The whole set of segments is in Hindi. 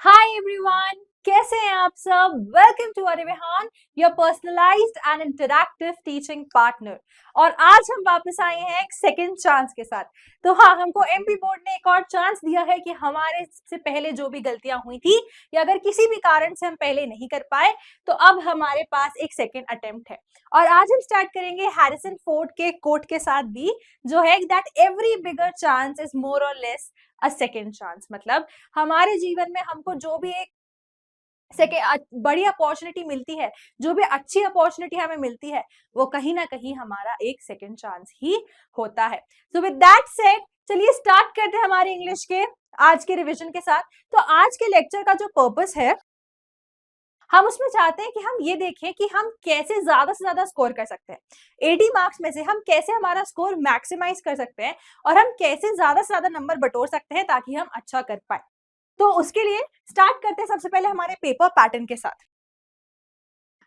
हाय एवरीवन, कैसे हैं आप सब। वेलकम टू अरेविहान, your personalized and interactive teaching partner. और आज हम वापस आए हैं एक सेकंड चांस के साथ। तो हाँ, हमको एमपी बोर्ड ने एक और चांस दिया है कि हमारे से पहले जो भी गलतियां हुई थी या अगर किसी भी कारण से हम पहले नहीं कर पाए तो अब हमारे पास एक सेकंड अटेम्प्ट है। और आज हम स्टार्ट करेंगे हैरिसन फोर्ड के कोट के साथ भी, जो है that every bigger chance is more और लेस अ सेकंड चांस। मतलब हमारे जीवन में हमको जो भी एक बड़ी अपॉर्चुनिटी मिलती है, जो भी अच्छी अपॉर्चुनिटी हमें मिलती है, वो कहीं ना कहीं हमारा एक सेकंड चांस ही होता है। सो विद दैट सेड, चलिए स्टार्ट करते हैं हमारे इंग्लिश के आज के रिवीजन के साथ। तो आज के लेक्चर का जो पर्पस है, हम उसमें चाहते हैं कि हम ये देखें कि हम कैसे ज्यादा से ज्यादा स्कोर कर सकते हैं। 80 मार्क्स में से हम कैसे हमारा स्कोर मैक्सिमाइज कर सकते हैं और हम कैसे ज्यादा से ज्यादा नंबर बटोर सकते हैं ताकि हम अच्छा कर पाए। तो उसके लिए स्टार्ट करते हैं सबसे पहले हमारे पेपर पैटर्न के साथ।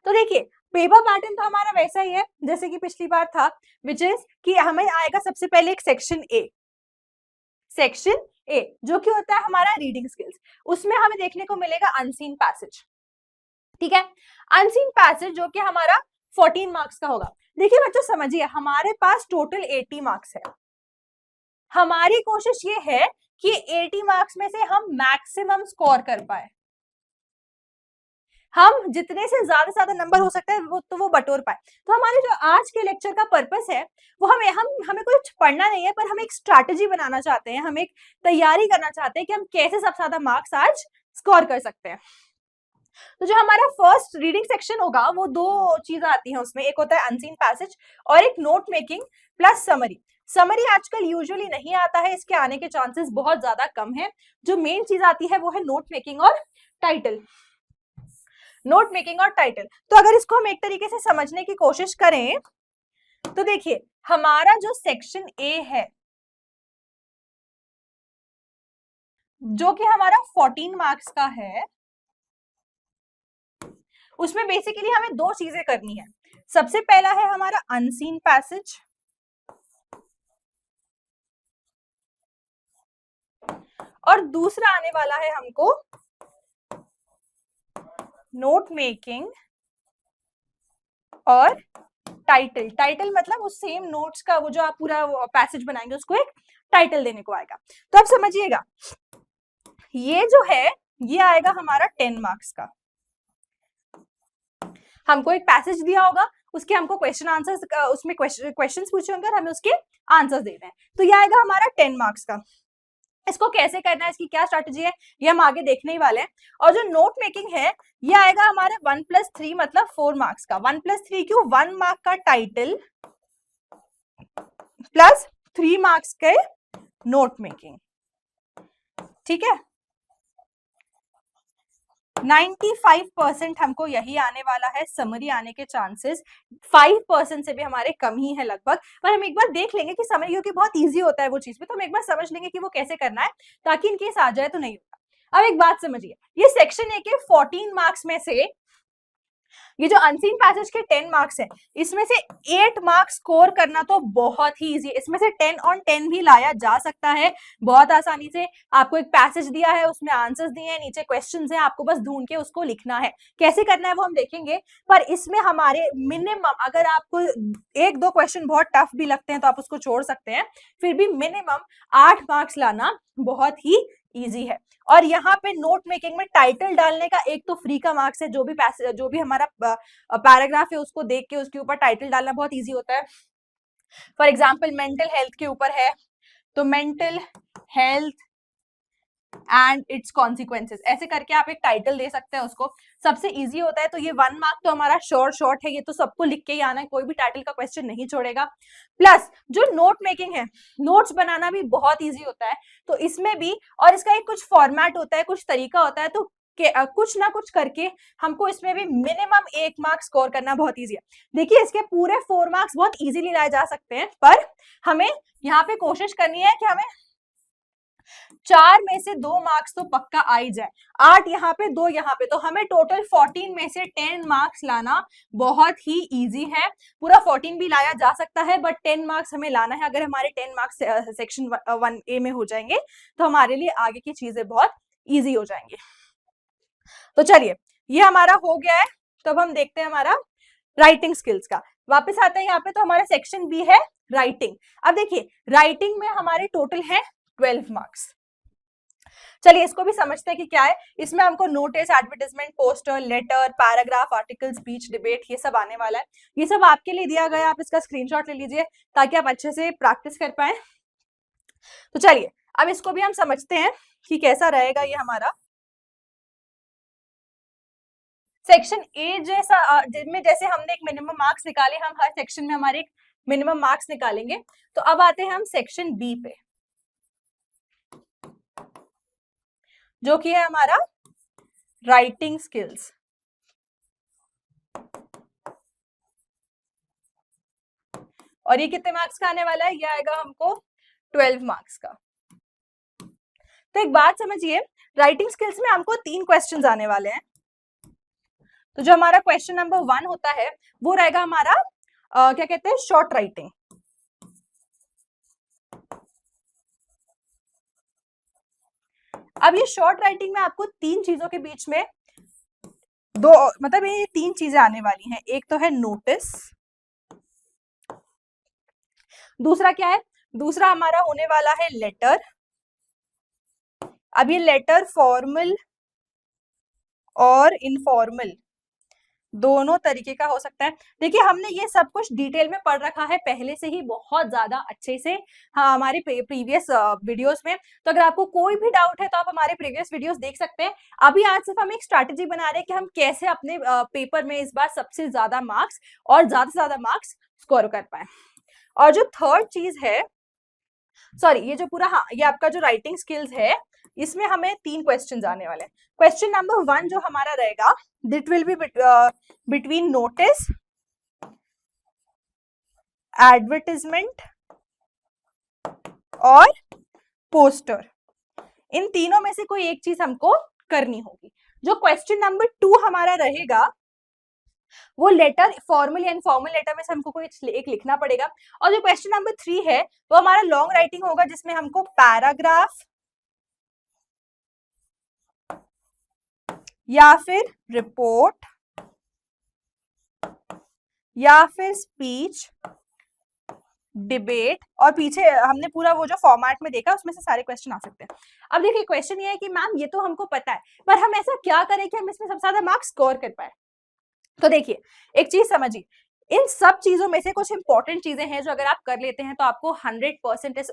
तो देखिए, पेपर पैटर्न तो हमारा वैसा ही है जैसे कि पिछली बार था, विच इज कि हमें आएगा सबसे पहले एक सेक्शन ए। सेक्शन ए जो कि होता है हमारा रीडिंग स्किल्स। उसमें हमें देखने को मिलेगा अनसीन पैसेज। ठीक है, अनसीन पैसेज जो कि हमारा 14 मार्क्स का होगा। देखिए बच्चों, समझिए हमारे पास टोटल 80 मार्क्स है। हमारी कोशिश ये है कि 80 मार्क्स में से हम मैक्सिमम स्कोर कर पाए। हम जितने से ज्यादा नंबर हो सकता है वो बटोर पाए। तो हमारे जो आज के लेक्चर का पर्पस है वो हमें कुछ पढ़ना नहीं है, पर हम एक स्ट्रैटेजी बनाना चाहते हैं, हम एक तैयारी करना चाहते हैं कि हम कैसे सबसे ज्यादा मार्क्स आज स्कोर कर सकते हैं। तो जो हमारा फर्स्ट रीडिंग सेक्शन होगा वो दो चीजें आती हैं उसमें, एक होता है अनसीन पैसेज और एक note making plus summary. Summary आजकल यूजुअली नहीं आता है, इसके आने के चांसेस बहुत ज्यादा कम है। जो मेन चीज आती है वो है नोट मेकिंग और टाइटल। नोट मेकिंग और टाइटल, तो अगर इसको हम एक तरीके से समझने की कोशिश करें तो देखिए, हमारा जो सेक्शन ए है जो कि हमारा 14 मार्क्स का है, उसमें बेसिकली हमें दो चीजें करनी है। सबसे पहला है हमारा अनसीन पैसेज और दूसरा आने वाला है हमको नोट मेकिंग और टाइटल। टाइटल मतलब उस सेम नोट्स का वो जो आप पूरा पैसेज बनाएंगे उसको एक टाइटल देने को आएगा। तो अब समझिएगा, ये जो है ये आएगा हमारा 10 मार्क्स का। हमको एक पैसेज दिया होगा, उसके हमको क्वेश्चन आंसर्स, उसमें क्वेश्चंस पूछे होंगे और हमें उसके आंसर्स देने हैं। तो ये आएगा हमारा 10 मार्क्स का। इसको कैसे करना है, इसकी क्या स्ट्रैटेजी है, ये हम आगे देखने ही वाले हैं। और जो नोट मेकिंग है ये आएगा हमारे 1+3 मतलब 4 मार्क्स का। 1+3 क्यों, 1 मार्क का टाइटल प्लस 3 मार्क्स के नोट मेकिंग। ठीक है, 95% हमको यही आने वाला है। समरी आने के चांसेस 5% से भी हमारे कम ही है लगभग। पर हम एक बार देख लेंगे कि समरी, क्योंकि बहुत इजी होता है वो चीज पे, तो हम एक बार समझ लेंगे कि वो कैसे करना है ताकि इनकेस आ जाए तो नहीं होगा। अब एक बात समझिए, ये सेक्शन ए के 14 मार्क्स में से ये जो अनसीन पैसेज के 10 मार्क्स है, इसमें से 8 मार्क्स स्कोर करना तो बहुत ही इजी है। इसमें से 10 ऑन 10 भी लाया जा सकता है बहुत आसानी से। आपको एक पैसेज दिया है, उसमें आंसर्स दिए हैं, नीचे क्वेश्चंस हैं, आपको बस ढूंढ के उसको लिखना है। कैसे करना है वो हम देखेंगे, पर इसमें हमारे मिनिमम, अगर आपको एक दो क्वेश्चन बहुत टफ भी लगते हैं तो आप उसको छोड़ सकते हैं, फिर भी मिनिमम 8 मार्क्स लाना बहुत ही इजी है। और यहाँ पे नोट मेकिंग में टाइटल डालने का एक तो फ्री का मार्क्स है, जो भी हमारा पैराग्राफ है उसको देख के उसके ऊपर टाइटल डालना बहुत इजी होता है। फॉर एग्जाम्पल मेंटल हेल्थ के ऊपर है तो mental health and it's consequences, ऐसे करके आप एक टाइटल दे सकते हैं उसको। सबसे इजी होता है। तो ये 1 मार्क तो हमारा शॉर्ट है, ये तो सबको लिख के ही आना है, कोई भी टाइटल का क्वेश्चन नहीं छोड़ेगा। प्लस जो नोट मेकिंग है, नोट्स बनाना भी बहुत इजी होता है, तो इसमें भी, और इसका एक कुछ फॉर्मेट होता है, कुछ तरीका होता है, तो कुछ ना कुछ करके हमको इसमें भी मिनिमम 1 मार्क स्कोर करना बहुत इजी है। देखिए, इसके पूरे 4 मार्क्स बहुत इजीली लाए जा सकते हैं, पर हमें यहाँ पे कोशिश करनी है कि हमें 4 में से 2 मार्क्स तो पक्का आ ही जाए। 8 यहाँ पे, 2 यहाँ पे, तो हमें टोटल 14 में से 10 मार्क्स लाना बहुत ही इजी है। पूरा 14 भी लाया जा सकता है, बट 10 मार्क्स हमें लाना है। अगर हमारे 10 मार्क्स सेक्शन 1A में हो जाएंगे तो हमारे लिए आगे की चीजें बहुत इजी हो जाएंगे। तो चलिए ये हमारा हो गया है। तो अब हम देखते हैं हमारा राइटिंग स्किल्स का। वापस आते हैं यहाँ पे, तो हमारा सेक्शन बी है राइटिंग। अब देखिए राइटिंग में हमारे टोटल है 12 मार्क्स। चलिए इसको भी समझते हैं कि क्या है। इसमें हमको notice, advertisement, poster, letter, paragraph, article, speech, debate, ये सब आने वाला है। ये सब आपके लिए दिया गया है, आप इसका स्क्रीनशॉट ले लीजिए ताकि आप अच्छे से प्रैक्टिस कर पाए। तो चलिए अब इसको भी हम समझते हैं कि कैसा रहेगा ये हमारा सेक्शन ए। जैसा जिनमें जैसे हमने एक मिनिमम मार्क्स निकाले, हम हर सेक्शन में हमारे एक मिनिमम मार्क्स निकालेंगे। तो अब आते हैं हम सेक्शन बी पे, जो कि है हमारा राइटिंग स्किल्स। और ये कितने मार्क्स का आने वाला है? ये आएगा हमको 12 मार्क्स का। तो एक बात समझिए, राइटिंग स्किल्स में हमको 3 क्वेश्चंस आने वाले हैं। तो जो हमारा क्वेश्चन नंबर 1 होता है वो रहेगा हमारा क्या कहते हैं, शॉर्ट राइटिंग। अब ये शॉर्ट राइटिंग में आपको 3 चीजों के बीच में दो, मतलब ये 3 चीजें आने वाली हैं। एक तो है नोटिस, दूसरा क्या है, दूसरा हमारा होने वाला है लेटर। अब ये लेटर फॉर्मल और इनफॉर्मल दोनों तरीके का हो सकता है। देखिए हमने ये सब कुछ डिटेल में पढ़ रखा है पहले से ही, बहुत ज्यादा अच्छे से, हाँ, हमारे प्रीवियस वीडियोस में। तो अगर आपको कोई भी डाउट है तो आप हमारे प्रीवियस वीडियोस देख सकते हैं। अभी आज सिर्फ हम एक स्ट्रैटेजी बना रहे हैं कि हम कैसे अपने पेपर में इस बार सबसे ज्यादा मार्क्स और ज्यादा से ज्यादा मार्क्स स्कोर कर पाए। और जो थर्ड चीज है, सॉरी, ये जो पूरा, हाँ, ये आपका जो राइटिंग स्किल्स है, इसमें हमें 3 क्वेश्चन आने वाले हैं। क्वेश्चन नंबर 1 जो हमारा रहेगा, that will be between notice, advertisement और पोस्टर। इन तीनों में से कोई एक चीज हमको करनी होगी। जो क्वेश्चन नंबर 2 हमारा रहेगा वो लेटर, फॉर्मल या इनफॉर्मल लेटर में से हमको कोई एक लिखना पड़ेगा। और जो क्वेश्चन नंबर 3 है वो हमारा लॉन्ग राइटिंग होगा, जिसमें हमको पैराग्राफ या फिर रिपोर्ट या फिर स्पीच, डिबेट, और पीछे हमने पूरा वो जो फॉर्मेट में देखा उसमें से सारे क्वेश्चन आ सकते हैं। अब देखिए क्वेश्चन ये है कि मैम ये तो हमको पता है, पर हम ऐसा क्या करें कि हम इसमें सबसे ज्यादा मार्क्स स्कोर कर पाए। तो देखिए एक चीज समझिए, इन सब चीजों में से कुछ इंपॉर्टेंट चीजें हैं जो अगर आप कर लेते हैं तो आपको 100%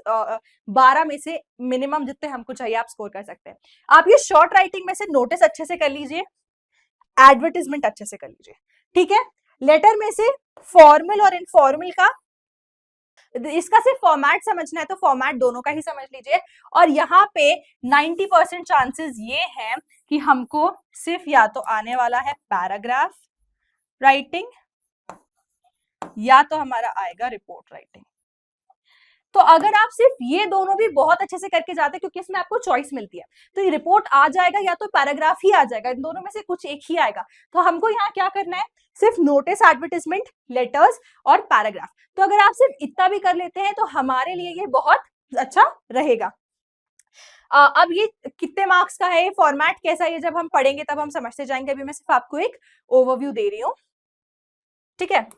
12 में से मिनिमम जितने हमको चाहिए आप स्कोर कर सकते हैं। आप ये शॉर्ट राइटिंग में से नोटिस अच्छे से कर लीजिए, एडवर्टाइजमेंट अच्छे से कर लीजिए, ठीक है। लेटर में से फॉर्मल और इनफॉर्मल का, इसका सिर्फ फॉर्मेट समझना है तो फॉर्मेट दोनों का ही समझ लीजिए। और यहाँ पे 90% चांसेस ये हैं कि हमको सिर्फ या तो आने वाला है पैराग्राफ राइटिंग या तो हमारा आएगा रिपोर्ट राइटिंग। तो अगर आप सिर्फ ये दोनों भी बहुत अच्छे से करके जाते हैं, क्योंकि इसमें आपको चॉइस मिलती है, तो ये रिपोर्ट आ जाएगा या तो पैराग्राफ ही आ जाएगा, इन दोनों में से कुछ एक ही आएगा। तो हमको यहाँ क्या करना है, सिर्फ नोटिस, एडवर्टाइजमेंट, लेटर्स और पैराग्राफ। तो अगर आप सिर्फ इतना भी कर लेते हैं तो हमारे लिए ये बहुत अच्छा रहेगा। अब ये कितने मार्क्स का है, फॉर्मेट कैसा है, ये जब हम पढ़ेंगे तब हम समझते जाएंगे। अभी मैं सिर्फ आपको एक ओवरव्यू दे रही हूँ, ठीक है।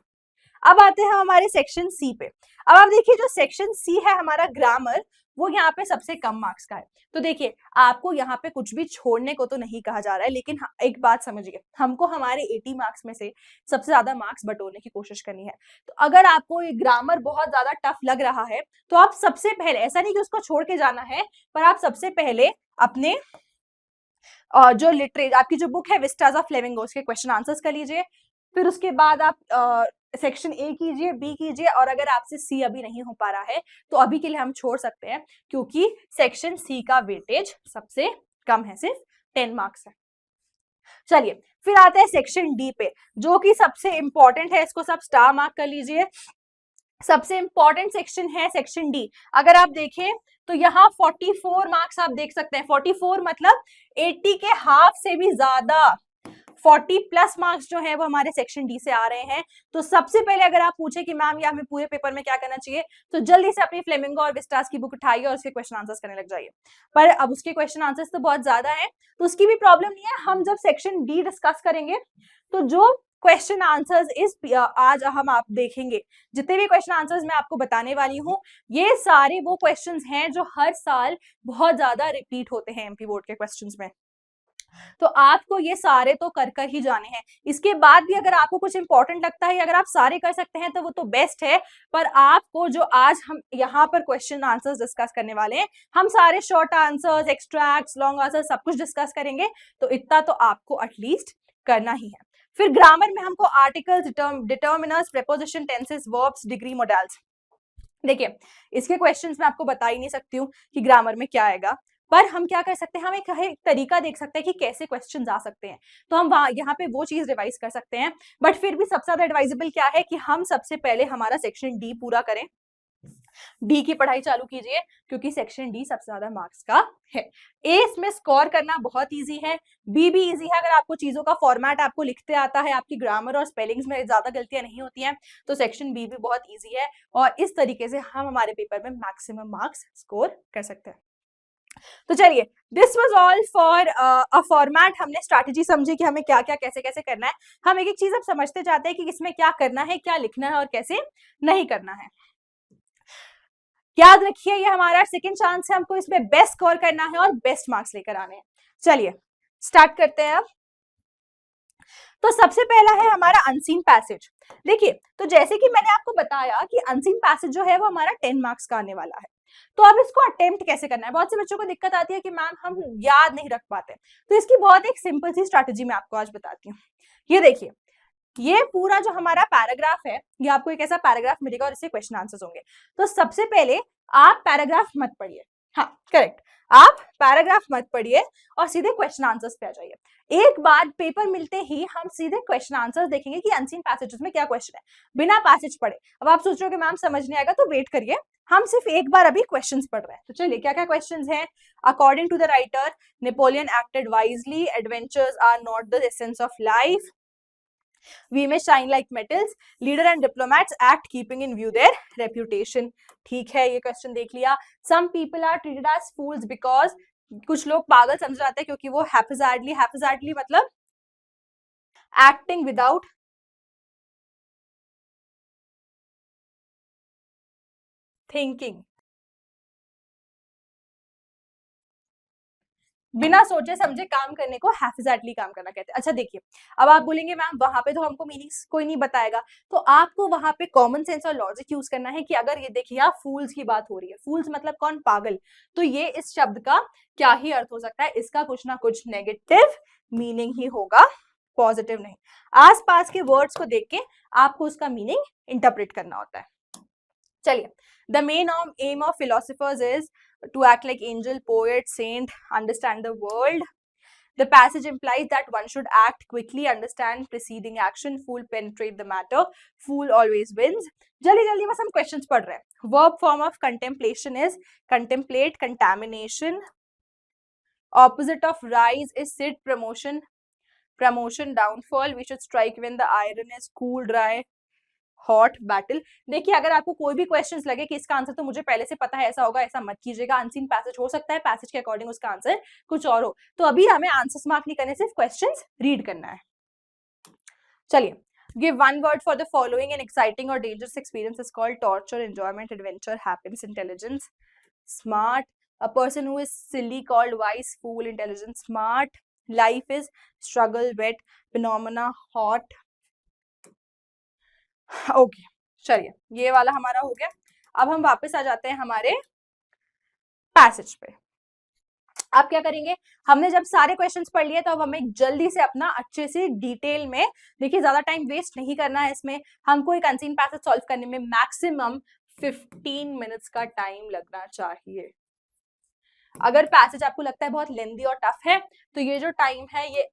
अब आते हैं हमारे सेक्शन सी पे। अब आप देखिए जो सेक्शन सी है हमारा ग्रामर, वो यहाँ पे सबसे कम मार्क्स का है। तो देखिए आपको यहाँ पे कुछ भी छोड़ने को तो नहीं कहा जा रहा है, लेकिन एक बात समझिए, हमको हमारे 80 मार्क्स में से सबसे ज्यादा मार्क्स बटोरने की कोशिश करनी है। तो अगर आपको ये ग्रामर बहुत ज्यादा टफ लग रहा है तो आप सबसे पहले, ऐसा नहीं कि उसको छोड़ के जाना है, पर आप सबसे पहले अपने जो लिटरेचर, आपकी जो बुक है विस्टाज ऑफ फ्लेमिंगोस के क्वेश्चन आंसर्स कर लीजिए। फिर उसके बाद आप सेक्शन ए कीजिए, बी कीजिए, और अगर आपसे सी अभी नहीं हो पा रहा है तो अभी के लिए हम छोड़ सकते हैं, क्योंकि सेक्शन सी का वेटेज सबसे कम है, सिर्फ 10 मार्क्स है। चलिए फिर आते हैं सेक्शन डी पे, जो कि सबसे इंपॉर्टेंट है, इसको सब स्टार मार्क कर लीजिए। सबसे इंपॉर्टेंट सेक्शन है सेक्शन डी। अगर आप देखें तो यहाँ 44 मार्क्स आप देख सकते हैं। 44 मतलब 80 के हाफ से भी ज्यादा, 40 प्लस मार्क्स जो है वो हमारे सेक्शन डी से आ रहे हैं। तो सबसे पहले अगर आप पूछे कि मैम ये हमें पूरे पेपर में क्या करना चाहिए, तो जल्दी से अपनी फ्लेमिंगो और विस्टास की बुक उठाइए और उसके क्वेश्चन आंसर्स करने लग जाइए। पर अब उसके क्वेश्चन आंसर्स तो बहुत ज्यादा है, तो उसकी भी प्रॉब्लम नहीं है। हम जब सेक्शन डी डिस्कस करेंगे तो जो क्वेश्चन आंसर्स इस आज हम आप देखेंगे, जितने भी क्वेश्चन आंसर्स मैं आपको बताने वाली हूँ, ये सारे वो क्वेश्चंस हैं जो हर साल बहुत ज्यादा रिपीट होते हैं एमपी बोर्ड के क्वेश्चंस में। तो आपको ये सारे तो कर कर ही जाने हैं। इसके बाद भी अगर आपको कुछ इंपॉर्टेंट लगता है, अगर आप सारे कर सकते हैं तो वो तो बेस्ट है, पर आपको जो आज हम यहाँ पर क्वेश्चन आंसर्स डिस्कस करने वाले हैं, हम सारे short answers, extracts, long answers सब कुछ डिस्कस करेंगे, तो इतना तो आपको एटलीस्ट करना ही है। फिर ग्रामर में हमको articles, determiners, preposition, tenses, verbs, degree, models. देखिए इसके क्वेश्चंस मैं आपको बता ही नहीं सकती हूँ कि ग्रामर में क्या आएगा, पर हम क्या कर सकते हैं, हम एक तरीका देख सकते हैं कि कैसे क्वेश्चंस आ सकते हैं, तो हम वहां यहाँ पे वो चीज रिवाइज कर सकते हैं। बट फिर भी सबसे ज्यादा एडवाइजेबल क्या है कि हम सबसे पहले हमारा सेक्शन डी पूरा करें, डी की पढ़ाई चालू कीजिए, क्योंकि सेक्शन डी सबसे ज्यादा मार्क्स का है। ए इसमें स्कोर करना बहुत इजी है, बी भी इजी है। अगर आपको चीजों का फॉर्मेट आपको लिखते आता है, आपकी ग्रामर और स्पेलिंग्स में ज्यादा गलतियां नहीं होती हैं, तो सेक्शन बी भी बहुत इजी है, और इस तरीके से हम हमारे पेपर में मैक्सिमम मार्क्स स्कोर कर सकते हैं। तो चलिए, this was all for a format. हमने स्ट्रैटेजी समझी कि हमें क्या क्या कैसे कैसे करना है। हम एक एक चीज अब समझते जाते हैं कि इसमें क्या करना है, क्या लिखना है और कैसे नहीं करना है। याद रखिए ये हमारा सेकंड चांस है, हमको इसमें बेस्ट स्कोर करना है और बेस्ट मार्क्स लेकर आने हैं। चलिए स्टार्ट करते हैं अब। तो सबसे पहला है हमारा अनसीन पैसेज। देखिए, तो जैसे कि मैंने आपको बताया कि अनसीन पैसेज जो है वो हमारा 10 मार्क्स का आने वाला है। तो अब इसको अटेम्प्ट कैसे करना है। बहुत से बच्चों को दिक्कत आती है कि मैम हम याद नहीं रख पाते, तो इसकी बहुत एक सिंपल सी स्ट्रैटेजी मैं आपको आज बताती हूँ। ये देखिए, ये पूरा जो हमारा पैराग्राफ है, ये आपको एक ऐसा पैराग्राफ मिलेगा और इससे क्वेश्चन आंसर्स होंगे। तो सबसे पहले आप पैराग्राफ मत पढ़िए, हाँ करेक्ट, आप पैराग्राफ मत पढ़िए और सीधे क्वेश्चन आंसर्स पे आ जाइए। एक बार पेपर मिलते ही हम सीधे क्वेश्चन आंसर्स देखेंगे कि अनसीन पैसेजेस में क्या क्वेश्चन है, बिना पैसेज पढ़े। अब आप सोच रहे हो कि मैम समझ नहीं आएगा, तो वेट करिए, हम सिर्फ एक बार अभी क्वेश्चंस पढ़ रहे हैं। तो चलिए क्या क्या क्वेश्चंस हैं। According to the writer, Napoleon acted wisely, adventures are not the essence of life, we may shine like metals, leader and diplomats act keeping in view their reputation। ठीक है, ये क्वेश्चन देख लिया। some people are treated as fools because, कुछ लोग पागल समझ जाते हैं क्योंकि वो haphazardly मतलब acting without thinking, बिना सोचे समझे काम करने को हैफिजैटली काम करना कहते हैं। अच्छा देखिए, अब आप बोलेंगे मैम वहां पे तो हमको मीनिंग्स कोई नहीं बताएगा, तो आपको वहां पे कॉमन सेंस और लॉजिक यूज करना है कि अगर ये देखिए आप फूल्स की बात हो रही है, फूल्स मतलब कौन, पागल, तो ये इस शब्द का क्या ही अर्थ हो सकता है, इसका कुछ ना कुछ नेगेटिव मीनिंग ही होगा, पॉजिटिव नहीं। आसपास के वर्ड्स को देख के आपको उसका मीनिंग इंटरप्रेट करना होता है। चलिए, the main aim of philosophers is to act like angel, poet, saint, understand the world. The passage implies that one should act quickly, understand preceding action, fool penetrate the matter, fool always wins। जल्दी जल्दी बस हम क्वेश्चंस पढ़ रहे हैं। Verb form of contemplation is contemplate, contamination। Opposite of rise is sit, promotion, promotion, downfall। We should strike when the iron is cool, dry, hot, battle. देखिए, अगर आपको कोई भी क्वेश्चंस लगे कि इसका आंसर तो मुझे पहले से पता है, ऐसा होगा, ऐसा मत कीजिएगा। अनसीन पैसेज हो सकता है, पैसेज के अकॉर्डिंग उसका आंसर कुछ और हो, तो अभी हमें आंसर्स मार्क नहीं करने, सिर्फ क्वेश्चंस रीड करना है। चलिए, give one word for the following, an exciting और dangerous experience is called torture, enjoyment, adventure, happiness, intelligence, smart. A person who is silly called wise, fool, intelligent, smart. Life is struggle, wait, phenomena, hot. Okay, चलिए ये वाला हमारा हो गया। अब हम वापस आ जाते हैं हमारे पैसेज पे। आप क्या करेंगे, हमने जब सारे क्वेश्चंस पढ़ लिए, तो अब हमें जल्दी से अपना अच्छे से डिटेल में, देखिए ज्यादा टाइम वेस्ट नहीं करना है इसमें, हमको एक अनसीन पैसेज सॉल्व करने में मैक्सिमम 15 मिनट्स का टाइम लगना चाहिए। अगर पैसेज आपको लगता है बहुत लेंदी और टफ है, तो ये जो टाइम है ये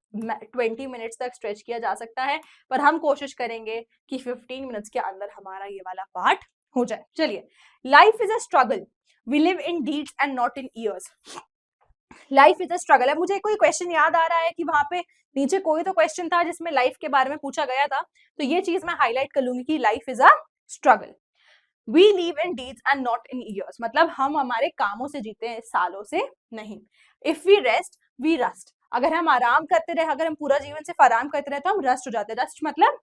20 मिनट्स तक स्ट्रेच किया जा सकता है, पर हम कोशिश करेंगे कि 15 मिनट्स के अंदर हमारा ये वाला पार्ट हो जाए। चलिए, life is a struggle, we live in deeds and not in years. Life is a struggle है। मुझे कोई क्वेश्चन याद आ रहा है कि वहां पे नीचे कोई तो क्वेश्चन था जिसमें लाइफ के बारे में पूछा गया था, तो ये चीज मैं हाईलाइट कर लूंगी कि life is a struggle. We live in deeds and not in years, मतलब हम हमारे कामों से जीते हैं, सालों से नहीं। If we rest we rust, अगर हम आराम करते रहे, अगर हम पूरा जीवन सिर्फ आराम करते रहे तो हम रस्ट हो जाते हैं। रस्ट मतलब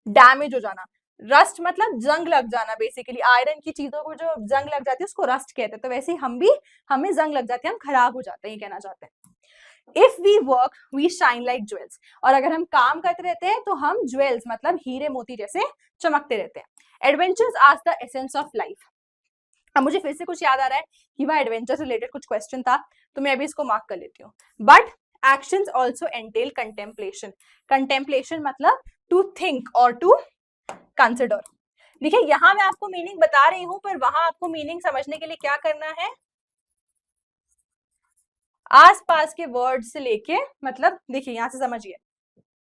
डैमेज हो जाना, रस्ट मतलब जंग लग जाना। बेसिकली आयरन की चीजों को जो जंग लग जाती है उसको रस्ट कहते हैं, तो वैसे ही हम भी, हमें जंग लग जाती है, हम खराब हो जाते हैं, ये कहना चाहते हैं। If we work we shine like jewels, और अगर हम काम करते रहते हैं तो हम ज्वेल्स मतलब हीरे मोती जैसे चमकते रहते हैं। Adventures are the essence of life. अब मुझे फिर से कुछ याद आ रहा है कि वह एडवेंचर से रिलेटेड कुछ क्वेश्चन था, तो मैं अभी इसको मार्क कर लेती हूँ। But actions also entail contemplation. Contemplation मतलब टू थिंक और टू कंसिडर। देखिए यहां मैं आपको मीनिंग बता रही हूं, पर वहां आपको मीनिंग समझने के लिए क्या करना है, आसपास के वर्ड से लेके, मतलब देखिए यहां से समझिए,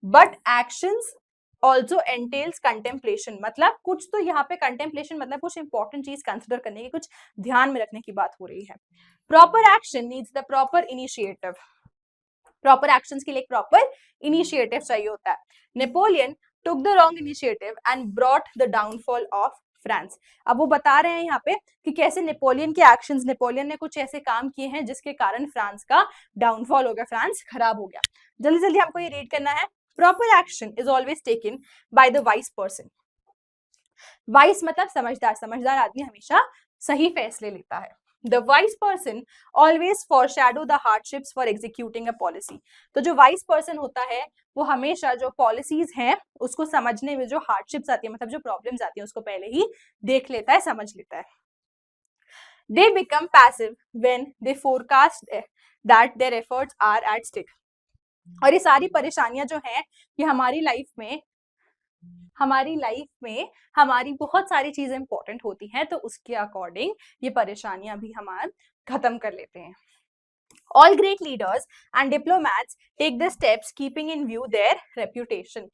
बट एक्शंस ऑल्सो एंटेल्स कंटेम्पलेशन, मतलब कुछ तो यहाँ पे कंटेम्पलेशन मतलब कुछ इंपॉर्टेंट चीज कंसिडर करने की, कुछ ध्यान में रखने की बात हो रही है। Proper action needs the proper initiative. Proper actions के लिए एक प्रॉपर इनिशिएटिव चाहिए होता है। Napoleon took the wrong initiative and brought the downfall of France. अब वो बता रहे हैं यहाँ पे कि कैसे नेपोलियन के एक्शंस, नेपोलियन ने कुछ ऐसे काम किए हैं जिसके कारण फ्रांस का डाउनफॉल हो गया, फ्रांस खराब हो गया। जल्दी जल्दी हमको ये रीड करना है। Proper action is always taken by the wise person. Wise मतलब समझदार, समझदार आदमी हमेशा सही फैसले लेता है। The wise person always foreshadow the hardships for executing a policy। तो जो wise person होता है वो हमेशा जो पॉलिसीज हैं उसको समझने में जो हार्डशिप्स आती है, मतलब जो प्रॉब्लम्स आती है उसको पहले ही देख लेता है, समझ लेता है। They become passive when they forecast that their efforts are at stake। और ये सारी परेशानियां जो हैं ये हमारी लाइफ में हमारी बहुत सारी चीजें इंपॉर्टेंट होती हैं, तो उसके अकॉर्डिंग ये परेशानियां भी हमारे खत्म कर लेते हैं। All great leaders and diplomats take the steps keeping in view their reputation।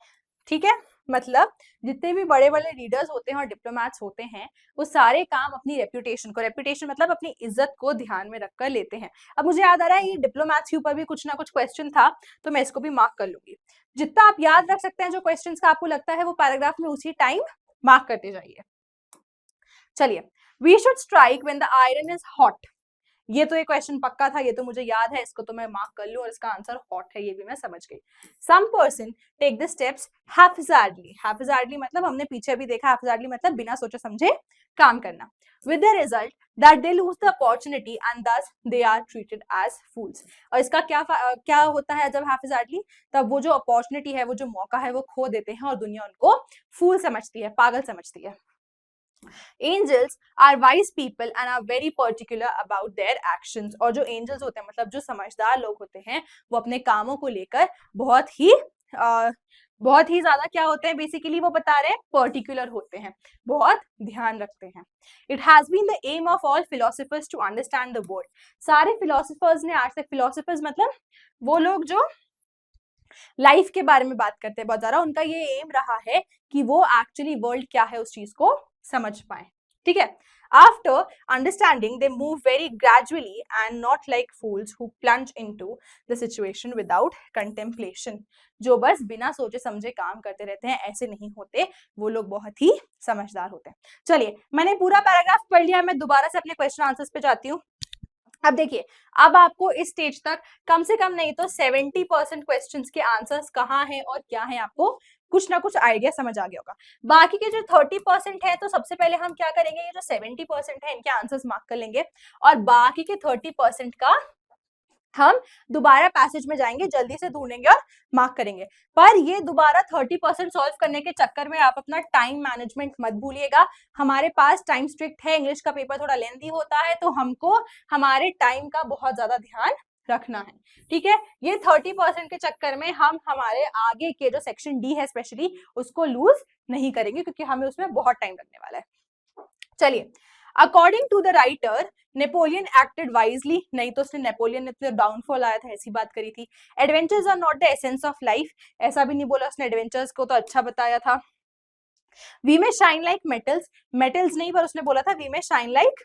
ठीक है, मतलब जितने भी बड़े बड़े लीडर्स होते हैं और डिप्लोमैट्स होते हैं वो सारे काम अपनी रेप्यूटेशन को, रेप्यूटेशन मतलब अपनी इज्जत को ध्यान में रखकर लेते हैं। अब मुझे याद आ रहा है ये डिप्लोमैट्स के ऊपर भी कुछ ना कुछ क्वेश्चन था, तो मैं इसको भी मार्क कर लूंगी। जितना आप याद रख सकते हैं जो क्वेश्चन का आपको लगता है वो पैराग्राफ में उसी टाइम मार्क करते जाइए। चलिए, we should strike when the iron is hot. ये तो एक क्वेश्चन पक्का था, ये तो मुझे याद है, इसको तो मैं मार्क कर लूं, और इसका आंसर हॉट है, ये भी मैं समझ गई। Some person take the steps haphazardly. Haphazardly मतलब हमने पीछे भी देखा, हैफिजार्डली मतलब बिना सोचे समझे काम करना। With the result that they lose the opportunity and दस दे आर ट्रीटेड एज फूल्स। और इसका क्या होता है जब हैफिजार्डली, तब वो जो अपॉर्चुनिटी है, वो जो मौका है वो खो देते हैं और दुनिया उनको फूल समझती है, पागल समझती है। Angels are wise people and are very particular about their actions। और जो angels होते हैं मतलब जो समझदार लोग होते हैं वो अपने कामों को लेकर बहुत ही ज्यादा क्या होते हैं, बेसिकली वो बता रहे हैं पर्टिकुलर होते हैं, बहुत ध्यान रखते हैं। It has been the aim of all philosophers to understand the world. सारे फिलोसफर्स ने आज तक, फिलोसफर्स मतलब वो लोग जो लाइफ के बारे में बात करते हैं बहुत ज्यादा, उनका ये एम रहा है कि वो एक्चुअली वर्ल्ड क्या है उस चीज को समझ पाए। ठीक है, after understanding they move very gradually and not like fools who plunge into the situation without contemplation. जो बस बिना सोचे समझे काम करते रहते हैं, ऐसे नहीं होते, वो लोग बहुत ही समझदार होते हैं। चलिए, मैंने पूरा पैराग्राफ पढ़ लिया, मैं दोबारा से अपने क्वेश्चन आंसर्स पे जाती हूँ। अब देखिए, अब आपको इस स्टेज तक कम से कम नहीं तो 70% क्वेश्चंस के आंसर्स कहाँ हैं और क्या हैं, आपको कुछ ना कुछ आइडिया समझ आ गया होगा। बाकी के जो 30% है, तो सबसे पहले हम क्या करेंगे, ये जो 70% है इनके आंसर्स मार्क कर लेंगे, और बाकी के 30% का हम दोबारा पैसेज में जाएंगे, जल्दी से ढूंढेंगे और मार्क करेंगे। पर ये दोबारा 30% सॉल्व करने के चक्कर में आप अपना टाइम मैनेजमेंट मत भूलिएगा। हमारे पास टाइम स्ट्रिक्ट है, इंग्लिश का पेपर थोड़ा लेंथी होता है, तो हमको हमारे टाइम का बहुत ज्यादा ध्यान रखना है। ठीक है, ये 30% के चक्कर में हम हमारे आगे के जो सेक्शन डी है स्पेशली उसको लूज नहीं करेंगे, क्योंकि हमें उसमें बहुत टाइम लगने वाला है। चलिए, according to the writer Napoleon acted wisely, नहीं तो उसने नेपोलियन ने तो डाउनफॉल आया था ऐसी बात करी थी। Adventures are not the essence of life, ऐसा भी नहीं बोला उसने, एडवेंचर्स को तो अच्छा बताया था। वी में शाइन लाइक मेटल्स, मेटल्स नहीं पर उसने बोला था वी में शाइन लाइक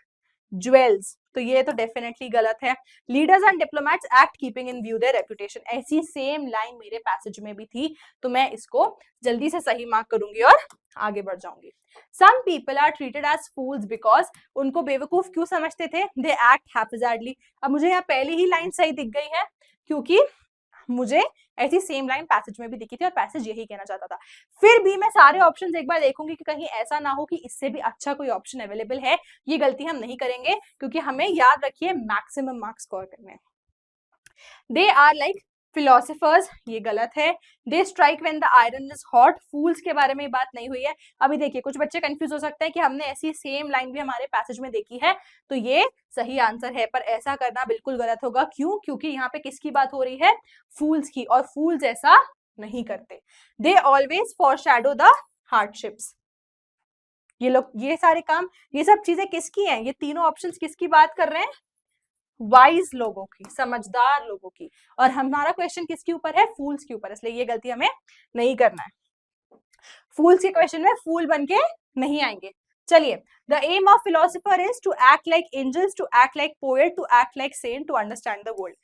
ज्वेल्स। तो ये तो डेफिनेटली गलत है। Leaders and diplomats act keeping in view their reputation, ऐसी सेम लाइन मेरे पैसेज में भी थी, तो मैं इसको जल्दी से सही मार्क करूंगी और आगे बढ़ जाऊंगी। Some people are treated as fools because, उनको बेवकूफ क्यों समझते थे? They act haphazardly. अब मुझे यहाँ पहली ही लाइन सही दिख गई है, क्योंकि मुझे ऐसी सेम लाइन पैसेज में भी दिखी थी और पैसेज यही कहना चाहता था। फिर भी मैं सारे ऑप्शंस एक बार देखूंगी कि कहीं ऐसा ना हो कि इससे भी अच्छा कोई ऑप्शन अवेलेबल है। ये गलती हम नहीं करेंगे, क्योंकि हमें याद रखिए मैक्सिमम मार्क्स स्कोर करने हैं। दे आर लाइक फिलोसफर्स, ये गलत है। They strike when the iron is hot, fools के बारे में बात नहीं हुई है। अभी देखिए कुछ बच्चे कंफ्यूज हो सकते हैं कि हमने ऐसी सेम लाइन भी हमारे पैसेज में देखी है, तो ये सही आंसर है, पर ऐसा करना बिल्कुल गलत होगा। क्यों? क्योंकि यहाँ पे किसकी बात हो रही है? फूल्स की, और फूल्स ऐसा नहीं करते। दे ऑलवेज फॉरशैडो द हार्डशिप्स, ये लोग ये सारे काम, ये सब चीजें किसकी हैं? ये तीनों ऑप्शंस किसकी बात कर रहे हैं? वाइज लोगों की, समझदार लोगों की। और हमारा क्वेश्चन किसके ऊपर है? फूल्स के ऊपर, इसलिए ये गलती हमें नहीं करना है। फूल्स के क्वेश्चन में फूल बन के नहीं आएंगे। चलिए, the aim of philosopher is to act like angels, to act like poet, to act like saint, to understand the world.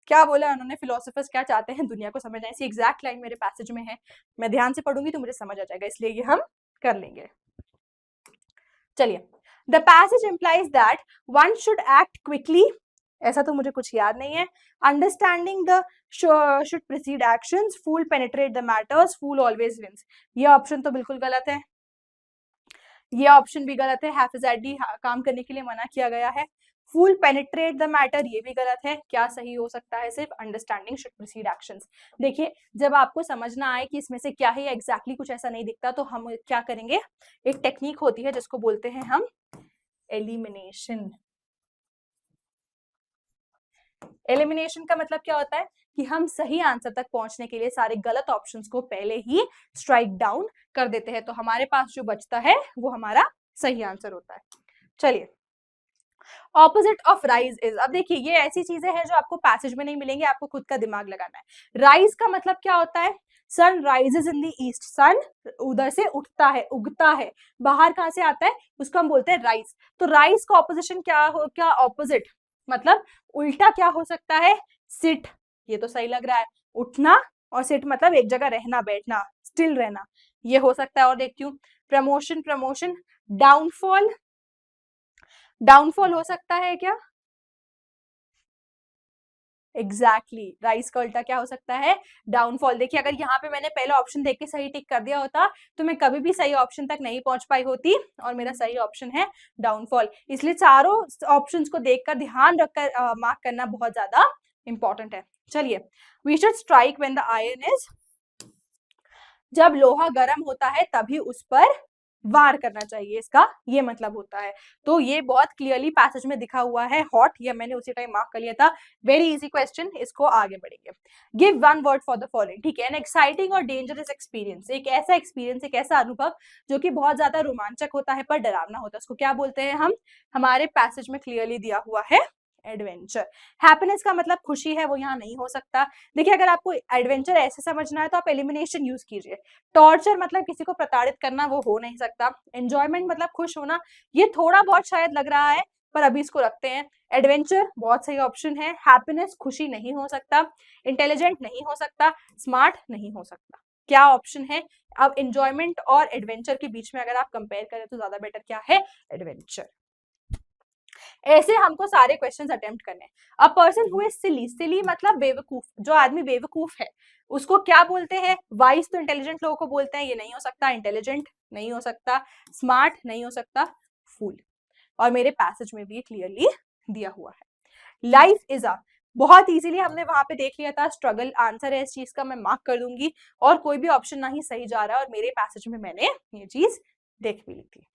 क्या बोला उन्होंने? फिलोसफर्स क्या चाहते हैं? दुनिया को समझना। ऐसी एग्जैक्ट लाइन मेरे पैसेज में है, मैं ध्यान से पढ़ूंगी तो मुझे समझ आ जाएगा, इसलिए ये हम कर लेंगे। चलिए, the passage implies that one should act quickly, ऐसा तो मुझे कुछ याद नहीं है। Understanding the should precede actions, fool penetrate the matters, fool always wins, ये ऑप्शन तो बिल्कुल गलत है। ये ऑप्शन भी गलत है, हैफिजार्डी काम करने के लिए मना किया गया है। फूल पेनिट्रेट द मैटर, ये भी गलत है। क्या सही हो सकता है? सिर्फ अंडरस्टैंडिंग शुड प्रीसीड एक्शंस। देखिए, जब आपको समझना आए कि इसमें से क्या है, एग्जैक्टली कुछ ऐसा नहीं दिखता, तो हम क्या करेंगे, एक टेक्निक होती है जिसको बोलते हैं हम एलिमिनेशन। एलिमिनेशन का मतलब क्या होता है कि हम सही आंसर तक पहुंचने के लिए सारे गलत ऑप्शंस को पहले ही स्ट्राइक डाउन कर देते हैं, तो हमारे पास जो बचता है वो हमारा सही आंसर होता है। चलिए, ऑपोजिट ऑफ राइज इज, अब देखिए ये ऐसी चीजें हैं जो आपको पैसेज में नहीं मिलेंगे, आपको खुद का दिमाग लगाना है। राइज का मतलब क्या होता है? Sun rises in the east, sun उधर से उठता है, उगता है, बाहर कहां से आता है, उसको हम बोलते हैं राइज। तो राइज का ऑपोजिशन क्या हो, क्या ऑपोजिट मतलब उल्टा क्या हो सकता है? सिट, ये तो सही लग रहा है। उठना और सिट मतलब एक जगह रहना, बैठना, स्टिल रहना, ये हो सकता है। और देखती हूँ, प्रमोशन, प्रमोशन, डाउनफॉल, डाउनफॉल हो सकता है क्या? एग्जैक्टली, राइज का उल्टा क्या हो सकता है? डाउनफॉल। देखिए, अगर यहाँ पे मैंने पहला ऑप्शन देख के सही टिक कर दिया होता तो मैं कभी भी सही ऑप्शन तक नहीं पहुंच पाई होती, और मेरा सही ऑप्शन है डाउनफॉल। इसलिए चारों ऑप्शंस को देखकर ध्यान रखकर मार्क करना बहुत ज्यादा इंपॉर्टेंट है। चलिए, we should strike when the iron is, जब लोहा गर्म होता है तभी उस पर वार करना चाहिए, इसका ये मतलब होता है। तो ये बहुत क्लियरली पैसेज में दिखा हुआ है, हॉट, ये मैंने उसी टाइम मार्क कर लिया था। वेरी इजी क्वेश्चन, इसको आगे बढ़ेंगे। Give one word for the following, ठीक है। एन एक्साइटिंग और डेंजरस एक्सपीरियंस, एक ऐसा एक्सपीरियंस, एक ऐसा अनुभव जो कि बहुत ज्यादा रोमांचक होता है पर डरावना होता है, उसको क्या बोलते हैं हम? हमारे पैसेज में क्लियरली दिया हुआ है एडवेंचर। हैप्पीनेस का मतलब खुशी है, वो यहाँ नहीं हो सकता। देखिए, अगर आपको एडवेंचर ऐसे समझना है तो आप एलिमिनेशन यूज कीजिए। टॉर्चर मतलब किसी को प्रताड़ित करना, वो हो नहीं सकता। एंजॉयमेंट मतलब खुश होना, ये थोड़ा बहुत शायद लग रहा है, पर अभी इसको रखते हैं। एडवेंचर बहुत सही ऑप्शन है। हैप्पीनेस खुशी नहीं हो सकता, इंटेलिजेंट नहीं हो सकता, स्मार्ट नहीं हो सकता। क्या ऑप्शन है? अब एंजॉयमेंट और एडवेंचर के बीच में अगर आप कंपेयर करें तो ज्यादा बेटर क्या है? एडवेंचर। ऐसे हमको सारे क्वेश्चंस अटेम्प्ट करने हैं। अ पर्सन हु इज सिली, सिली मतलब बेवकूफ, जो आदमी बेवकूफ है उसको क्या बोलते हैं? वाइज तो इंटेलिजेंट लोगों को बोलते हैं, ये नहीं हो सकता। इंटेलिजेंट नहीं हो सकता, स्मार्ट नहीं हो सकता, फूल। और मेरे पैसेज में भी क्लियरली दिया हुआ है। लाइफ इज अ, बहुत इजीली हमने वहां पे देख लिया था, स्ट्रगल आंसर है इस चीज का, मैं मार्क कर दूंगी। और कोई भी ऑप्शन ना ही सही जा रहा है, और मेरे पैसेज में मैंने ये चीज देख भी ली थी।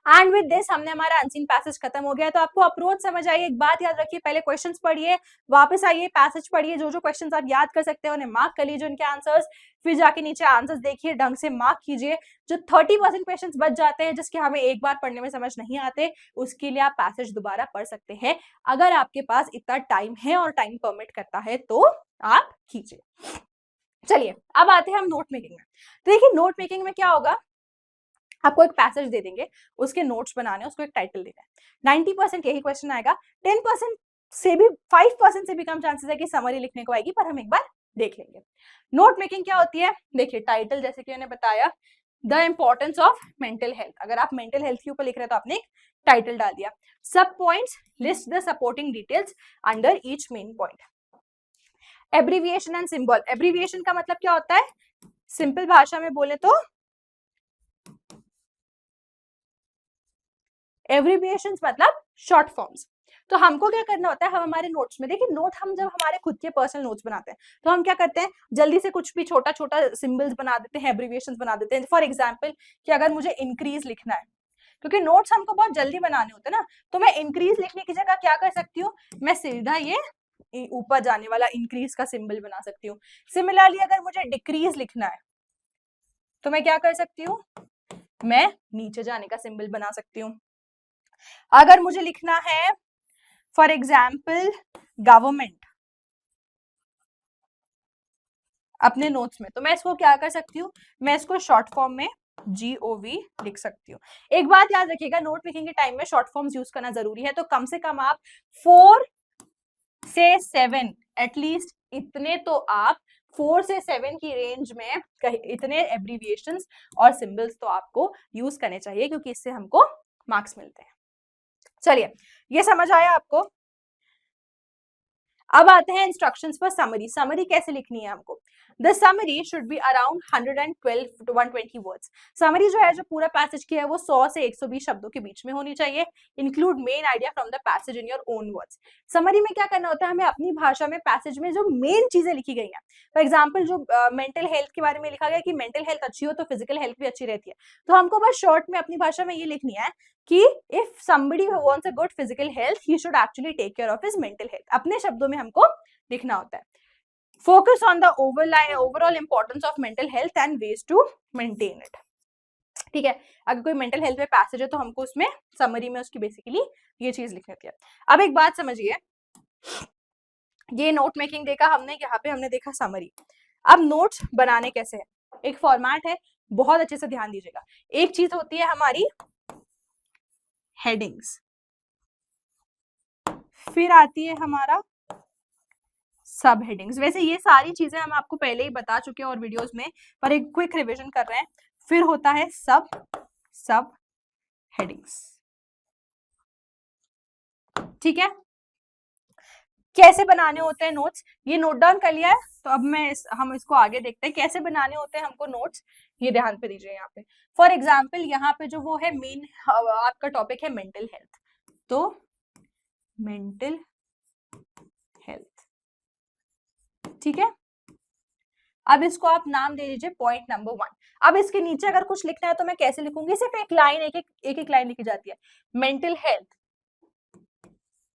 एंड विद दिस हमने हमारा अनसीन पैसेज खत्म हो गया। तो आपको अप्रोच समझ आई, एक बात याद रखिए, पहले क्वेश्चंस पढ़िए, वापस आइए, पैसेज पढ़िए, जो जो क्वेश्चंस आप याद कर सकते हैं उन्हें मार्क कर लीजिए उनके आंसर्स, फिर जाके नीचे आंसर्स देखिए, ढंग से मार्क कीजिए। जो 30% क्वेश्चंस बच जाते हैं जिसके हमें एक बार पढ़ने में समझ नहीं आते, उसके लिए आप पैसेज दोबारा पढ़ सकते हैं, अगर आपके पास इतना टाइम है और टाइम परमिट करता है तो आप कीजिए। चलिए, अब आते हैं हम नोट मेकिंग में। तो देखिए, नोट मेकिंग में क्या होगा, आपको एक पैसेज दे देंगे, उसके नोट्स बनाने, उसको एक टाइटल देना है। 90% यही क्वेश्चन आएगा, 10% से भी 5% से भी कम चांसेस है कि समरी लिखने को आएगी, पर हम एक बार देख लेंगे। नोट मेकिंग क्या होती है? देखिए टाइटल जैसे कि मैंने बताया, the importance of mental health. अगर आप मेंटल हेल्थ के ऊपर लिख रहे हैं तो आपने एक टाइटल डाल दिया। सब points, list the supporting details under each main point. Abbreviation and symbol. Abbreviation का मतलब क्या होता है? सिंपल भाषा में बोले तो एब्रीविएशंस मतलब शॉर्ट फॉर्म्स। तो हमको क्या करना होता है, हम हमारे नोट्स में, देखिए नोट हम जब हमारे खुद के पर्सनल नोट्स बनाते हैं तो हम क्या करते हैं, जल्दी से कुछ भी छोटा छोटा सिंबल्स बना देते हैं, एब्रीविएशंस बना देते हैं। फॉर एग्जांपल कि अगर मुझे इंक्रीज लिखना है, क्योंकि नोट्स हमको बहुत जल्दी बनाने होते हैं ना, तो मैं इंक्रीज लिखने की जगह क्या कर सकती हूँ, मैं सीधा ये ऊपर जाने वाला इंक्रीज का सिंबल बना सकती हूँ। सिमिलरली अगर मुझे डिक्रीज लिखना है तो मैं क्या कर सकती हूँ, मैं नीचे जाने का सिंबल बना सकती हूँ। अगर मुझे लिखना है फॉर एग्जाम्पल गवर्नमेंट अपने नोट्स में, तो मैं इसको क्या कर सकती हूँ, मैं इसको शॉर्ट फॉर्म में GOV लिख सकती हूँ। एक बात याद रखिएगा, नोट मेकिंग के टाइम में शॉर्ट फॉर्म्स यूज करना जरूरी है, तो कम से कम आप 4 से 7 एटलीस्ट इतने तो आप 4 से 7 की रेंज में इतने एब्रीविएशंस और सिंबल्स तो आपको यूज करने चाहिए, क्योंकि इससे हमको मार्क्स मिलते हैं। चलिए ये समझ आया आपको। अब आते हैं इंस्ट्रक्शंस पर। समरी, समरी कैसे लिखनी है हमको। The summary should be around 112 to 120 words. Summary जो है, जो पूरा पैसेज की है, वो 100 से 120 शब्दों के बीच में होनी चाहिए। Include main idea from the passage in your own words. Summary में क्या करना होता है, हमें अपनी भाषा में पैसेज में जो मेन चीजें लिखी गई हैं, फॉर एग्जाम्पल जो मेंटल हेल्थ के बारे में लिखा गया कि मेंटल हेल्थ अच्छी हो तो फिजिकल हेल्थ भी अच्छी रहती है, तो हमको बस शॉर्ट में अपनी भाषा में ये लिखनी है कि if somebody who wants a good physical health, he should actually take care of his mental health। अपने शब्दों में हमको लिखना होता है। Focus on the overall importance of mental health and ways to maintain it। ठीक है, अगर कोई मेंटल हेल्थ में पैसेज है तो हमको उसमें समरी में उसकी बेसिकली ये चीज लिखनी होती है। अब एक बात समझिए, ये नोट मेकिंग देखा हमने, यहाँ पे हमने देखा समरी। अब नोट्स बनाने कैसे है, एक फॉर्मेट है, बहुत अच्छे से ध्यान दीजिएगा। एक चीज होती है हमारी हेडिंग्स, फिर आती है हमारा सब हेडिंग्स। वैसे ये सारी चीजें हम आपको पहले ही बता चुके हैं और वीडियोस में, पर एक क्विक रिवीजन कर रहे हैं। फिर होता है सब हेडिंग्स। ठीक है, कैसे बनाने होते हैं नोट्स, ये नोट डाउन कर लिया है, तो अब हम इसको आगे देखते हैं कैसे बनाने होते हैं हमको नोट्स। ये ध्यान पे दीजिए यहाँ पे। फॉर एग्जाम्पल यहाँ पे जो वो है मेन आपका टॉपिक है मेंटल हेल्थ, तो मेंटल हेल्थ, ठीक है। अब इसको आप नाम दे दीजिए पॉइंट नंबर 1। अब इसके नीचे अगर कुछ लिखना है तो मैं कैसे लिखूंगी, सिर्फ एक लाइन, एक लाइन लिखी जाती है, मेंटल हेल्थ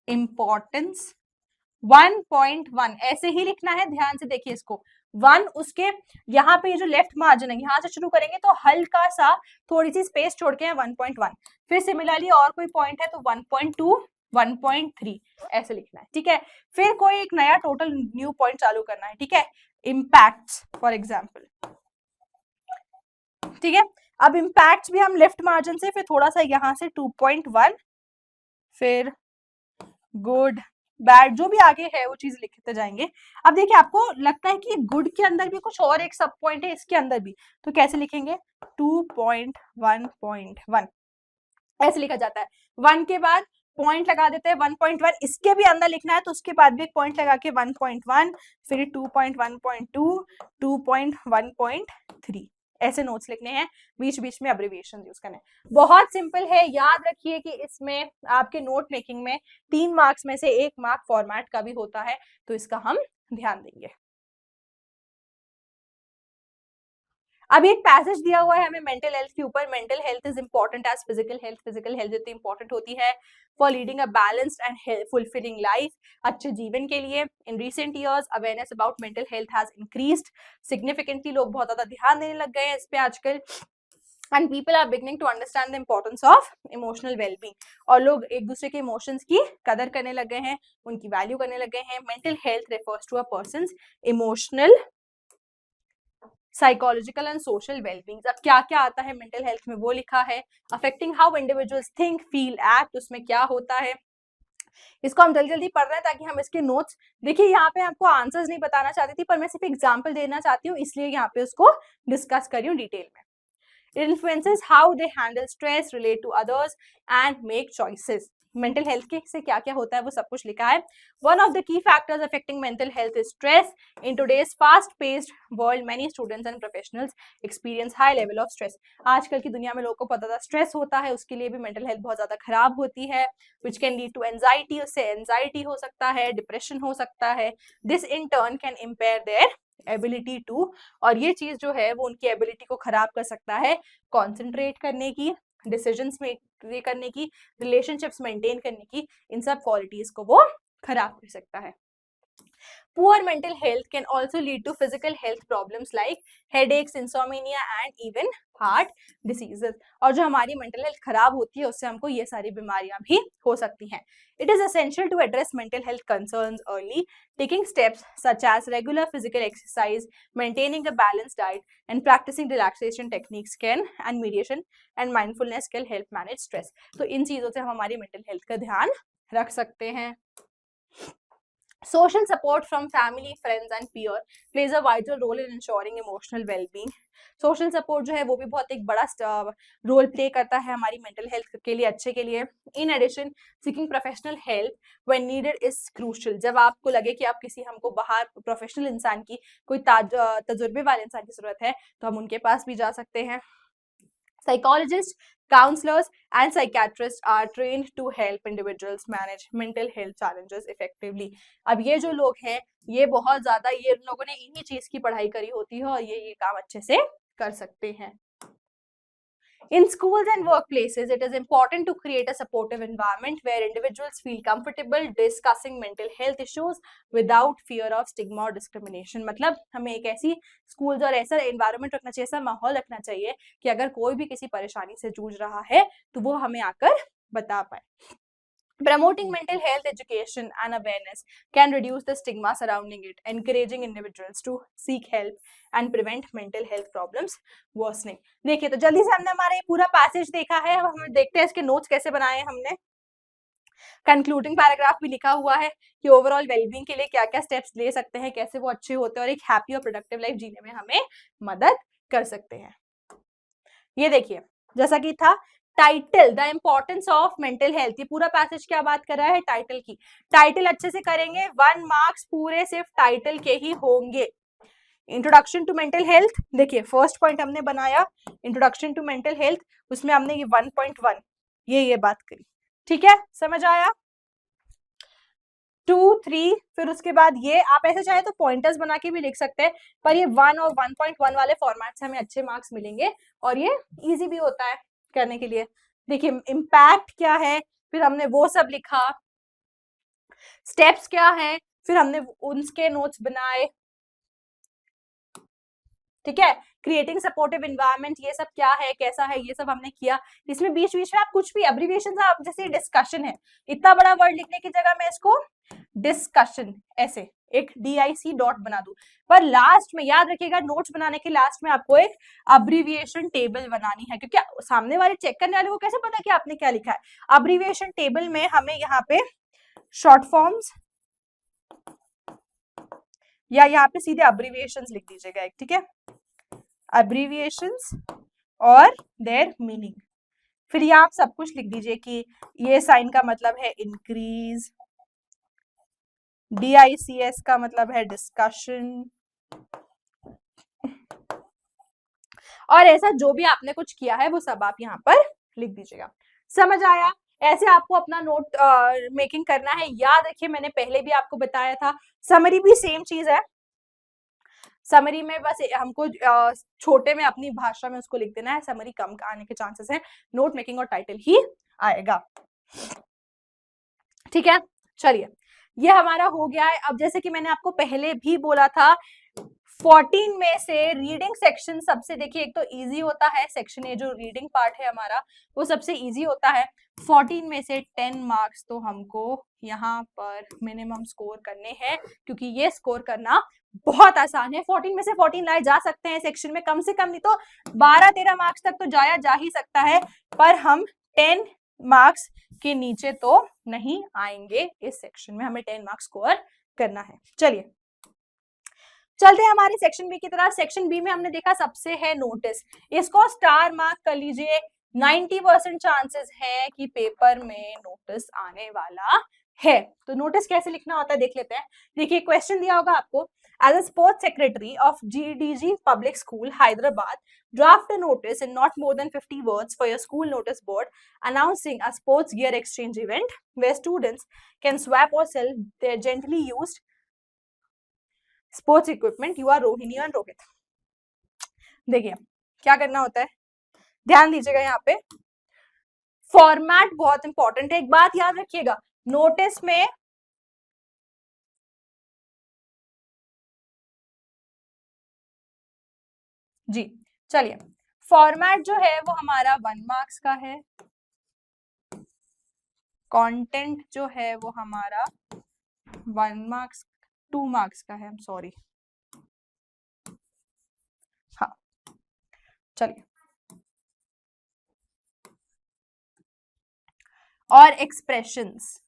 इंपॉर्टेंस 1.1, ऐसे ही लिखना है। ध्यान से देखिए इसको, 1 उसके यहाँ पे ये जो लेफ्ट मार्जिन है यहाँ से शुरू करेंगे तो हल्का सा थोड़ी सी स्पेस छोड़ के 1.1, फिर सिमिलरली और कोई पॉइंट है तो 1.2 1.3 ऐसे लिखना है। ठीक है, फिर कोई एक नया टोटल न्यू पॉइंट चालू करना है। ठीक है, इम्पैक्ट्स फॉर एग्जाम्पल। ठीक है, अब इम्पैक्ट्स भी हम लेफ्ट मार्जिन से फिर थोड़ा सा यहाँ से 2.1, फिर गुड बैड जो भी आगे है वो चीज लिखते जाएंगे। अब देखिए आपको लगता है कि गुड के अंदर भी कुछ और एक सब पॉइंट है इसके अंदर भी, तो कैसे लिखेंगे 2.1.1 ऐसे लिखा जाता है। 1 के बाद पॉइंट लगा देते हैं 1.1, इसके भी अंदर लिखना है तो उसके बाद भी एक पॉइंट लगा के 1.1, फिर 2.1.2 2.1.3 ऐसे नोट्स लिखने हैं, बीच बीच में अब्रिविएशन यूज करने हैं। बहुत सिंपल है, याद रखिए कि इसमें आपके नोट मेकिंग में 3 मार्क्स में से 1 मार्क फॉर्मेट का भी होता है, तो इसका हम ध्यान देंगे। अब एक पैसेज दिया हुआ है हमें मेंटल हेल्थ के ऊपर, mental health is important as physical health, physical health जितनी इंपॉर्टेंट होती है for leading a balanced and fulfilling life, अच्छे जीवन के लिए। In recent years awareness about mental health has increased significantly, लोग बहुत ज्यादा ध्यान देने लग गए हैं इस पे आजकल, and people are beginning to understand the importance of emotional wellbeing, और लोग एक दूसरे के इमोशंस की कदर करने लग गए हैं, उनकी वैल्यू करने लग गए हैं। Mental health refers to a person's emotional psychological and social wellbeing. अब क्या क्या आता है मेंटल हेल्थ में वो लिखा है। Affecting how individuals think feel act, उसमें क्या होता है, इसको हम जल्दी जल्दी पढ़ रहे हैं ताकि हम इसके नोट्स, देखिए यहाँ पे आपको आंसर्स नहीं बताना चाहती थी पर मैं सिर्फ एग्जांपल देना चाहती हूँ, इसलिए यहाँ पे उसको डिस्कस करी हूँ डिटेल में। Influences how they handle stress, relate to others and make choices. Mental health के से क्या क्या होता है वो सब कुछ लिखा है। One of the key factors affecting mental health is stress. In today's fast paced world many students and professionals experience high level of stress. आजकल की दुनिया में लोगों को पता था स्ट्रेस होता है, उसके लिए भी मेंटल हेल्थ बहुत ज्यादा खराब होती है, which can lead to anxiety, उससे एंजाइटी हो सकता है, डिप्रेशन हो सकता है। This in turn can impair their ability to, और ये चीज जो है वो उनकी एबिलिटी को खराब कर सकता है कॉन्सेंट्रेट करने की, डिसीजंस मेक करने की, रिलेशनशिप्स मेंटेन करने की, इन सब क्वालिटीज को वो खराब कर सकता है। Poor mental health can also lead to physical health problems like headaches, insomnia and even heart diseases. और जो हमारी mental health खराब होती है उससे हमको ये सारी बीमारियां भी हो सकती हैं। It is essential to address mental health concerns early. Taking steps such as regular physical exercise, maintaining a balanced diet, and practicing relaxation techniques and mediation and mindfulness can help manage stress. तो इन चीजों से हम हमारी mental health का ध्यान रख सकते हैं। Social support from family, friends and peer plays a vital role in ensuring emotional well-being. Social support जो है वो भी बहुत एक बड़ा रोल प्ले करता है हमारी मेंटल हेल्थ के लिए, अच्छे के लिए। In addition seeking professional help when needed is crucial. जब आपको लगे कि आप किसी हमको बाहर प्रोफेशनल इंसान की, कोई तजुर्बे वाले इंसान की जरूरत है तो हम उनके पास भी जा सकते हैं। Psychologists, counselors and psychiatrists are trained to help individuals manage mental health challenges effectively. अब ये जो लोग हैं ये बहुत ज्यादा, ये लोगों ने इन्हीं चीज की पढ़ाई करी होती है और ये काम अच्छे से कर सकते हैं। In schools and workplaces, it is important to create a supportive environment where individuals feel comfortable discussing mental health issues without fear of stigma or discrimination. मतलब हमें एक ऐसी स्कूल्स और ऐसा एनवायरनमेंट रखना चाहिए, ऐसा माहौल रखना चाहिए कि अगर कोई भी किसी परेशानी से जूझ रहा है तो वो हमें आकर बता पाए। Promoting mental health education and awareness can reduce the stigma surrounding it, encouraging individuals to seek help and prevent mental health problems worsening. देखिए तो जल्दी से हमने हमारा ये पूरा पैसेज देखा है, अब हम देखते हैं इसके नोट्स कैसे बनाए हैं हमने। कंक्लूडिंग पैराग्राफ भी लिखा हुआ है कि ओवरऑल वेलबींग के लिए क्या क्या स्टेप्स ले सकते हैं, कैसे वो अच्छे होते हैं और एक हैप्पी और प्रोडक्टिव लाइफ जीने में हमें मदद कर सकते हैं। ये देखिए जैसा कि था title, the importance of mental health, ये पूरा पैसेज क्या बात कर रहा है, टाइटल की। टाइटल अच्छे से करेंगे 1 मार्क्स पूरे सिर्फ टाइटल के ही होंगे। इंट्रोडक्शन टू मेंटल हेल्थ, देखिए फर्स्ट पॉइंट हमने बनाया इंट्रोडक्शन टू मेंटल हेल्थ, उसमें हमने ये 1.1 ये बात करी, ठीक है, समझ आया। 2, 3, फिर उसके बाद ये आप ऐसे चाहे तो पॉइंटर्स बना के भी लिख सकते हैं, पर ये 1 और 1.1 वाले फॉर्मेट से हमें अच्छे मार्क्स मिलेंगे और ये इजी भी होता है करने के लिए। देखिए इम्पैक्ट क्या है, फिर हमने वो सब लिखा, स्टेप्स क्या है, फिर हमने उनके नोट्स बनाए, ठीक है। क्रिएटिंग सपोर्टिव एनवायरनमेंट, ये सब क्या है, कैसा है, ये सब हमने किया। इसमें बीच बीच में आप कुछ भी अब्रिविएशन, आप जैसे डिस्कशन है, इतना बड़ा वर्ड लिखने की जगह मैं इसको डिस्कशन ऐसे एक DIC डॉट बना दूं, पर लास्ट में याद रखिएगा नोट्स बनाने के लास्ट में आपको एक अब्रिविएशन टेबल बनानी है, क्योंकि सामने वाले चेक करने वाले को कैसे पता कि आपने क्या लिखा है। अब्रिविएशन टेबल में हमें यहाँ पे शॉर्ट फॉर्म्स या यहाँ पे सीधे अब्रिविएशंस लिख दीजिएगा एक, ठीक है, अब्रिविएशंस और देयर मीनिंग। फिर यहाँ आप सब कुछ लिख दीजिए कि ये साइन का मतलब है इंक्रीज, DICS का मतलब है डिस्कशन, और ऐसा जो भी आपने कुछ किया है वो सब आप यहाँ पर लिख दीजिएगा। समझ आया? ऐसे आपको अपना नोट मेकिंग करना है। याद रखिए मैंने पहले भी आपको बताया था, समरी भी सेम चीज है। समरी में बस हमको छोटे में अपनी भाषा में उसको लिख देना है, समरी कम आने के चांसेस हैं, नोट मेकिंग और टाइटल ही आएगा, ठीक है। चलिए ये हमारा हो गया है। अब जैसे कि मैंने आपको पहले भी बोला था 14 में से रीडिंग सेक्शन सबसे, देखिए एक तो इजी होता है सेक्शन, ये जो रीडिंग पार्ट है हमारा वो सबसे इजी होता है। 14 में से 10 मार्क्स तो हमको यहाँ पर मिनिमम स्कोर करने हैं, क्योंकि ये स्कोर करना बहुत आसान है, 14 में से 14 लाए जा सकते हैं सेक्शन में, कम से कम नहीं तो 12-13 मार्क्स तक तो जाया जा ही सकता है, पर हम 10 मार्क्स के नीचे तो नहीं आएंगे इस सेक्शन में, हमें 10 मार्क्स स्कोर करना है। चलिए चलते हैं हमारे सेक्शन बी की तरफ। सेक्शन बी में हमने देखा सबसे है नोटिस, इसको स्टार मार्क कर लीजिए। 90% चांसेस है कि पेपर में नोटिस आने वाला है। तो नोटिस कैसे लिखना होता है देख लेते हैं। देखिए क्वेश्चन दिया होगा आपको, as a sports secretary of GDG public school Hyderabad, draft a notice in not more than 50 words for your school notice board announcing a sports gear exchange event where students can swap or sell their gently used sports equipment. You are Rohini and Rohit. देखिए क्या करना होता है, ध्यान दीजिएगा यहाँ पे, फॉर्मेट बहुत इंपॉर्टेंट है। एक बात याद रखिएगा, नोटिस में जी, चलिए फॉर्मेट जो है वो हमारा 1 मार्क्स का है, कंटेंट जो है वो हमारा 1 मार्क्स 2 मार्क्स का है, सॉरी, हाँ चलिए, और एक्सप्रेशंस।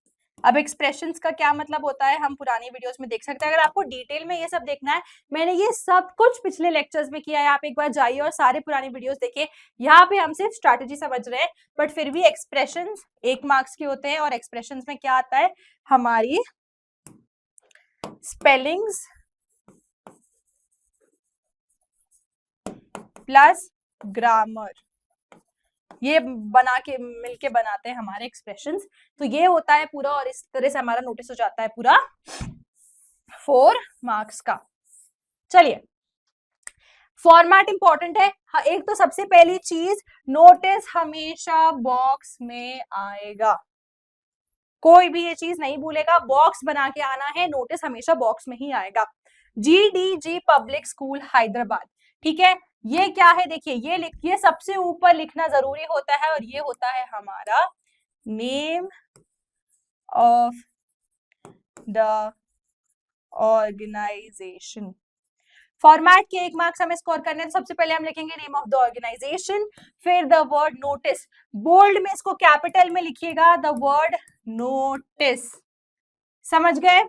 अब एक्सप्रेशंस का क्या मतलब होता है हम पुरानी वीडियोस में देख सकते हैं। अगर आपको डिटेल में ये सब देखना है, मैंने ये सब कुछ पिछले लेक्चर्स में किया है, आप एक बार जाइए और सारे पुरानी वीडियोस देखिए। यहाँ पे हम सिर्फ स्ट्रैटेजी समझ रहे हैं, बट फिर भी एक्सप्रेशंस 1 मार्क्स के होते हैं। और एक्सप्रेशंस में क्या आता है, हमारी स्पेलिंग्स प्लस ग्रामर, ये बना के मिलके बनाते हैं हमारे एक्सप्रेशंस। तो ये होता है पूरा, और इस तरह से हमारा नोटिस हो जाता है पूरा 4 मार्क्स का। चलिए फॉर्मेट इंपॉर्टेंट है। हाँ, एक तो सबसे पहली चीज, नोटिस हमेशा बॉक्स में आएगा, कोई भी ये चीज नहीं भूलेगा, बॉक्स बना के आना है, नोटिस हमेशा बॉक्स में ही आएगा। GDG पब्लिक स्कूल हैदराबाद, ठीक है। ये क्या है देखिए, ये सबसे ऊपर लिखना जरूरी होता है, और ये होता है हमारा name of the organisation. Format के 1 मार्क्स हमें स्कोर करने हैं। सबसे पहले हम लिखेंगे नेम ऑफ द ऑर्गेनाइजेशन, फिर द वर्ड नोटिस, बोल्ड में इसको कैपिटल में लिखिएगा, द वर्ड नोटिस, समझ गए।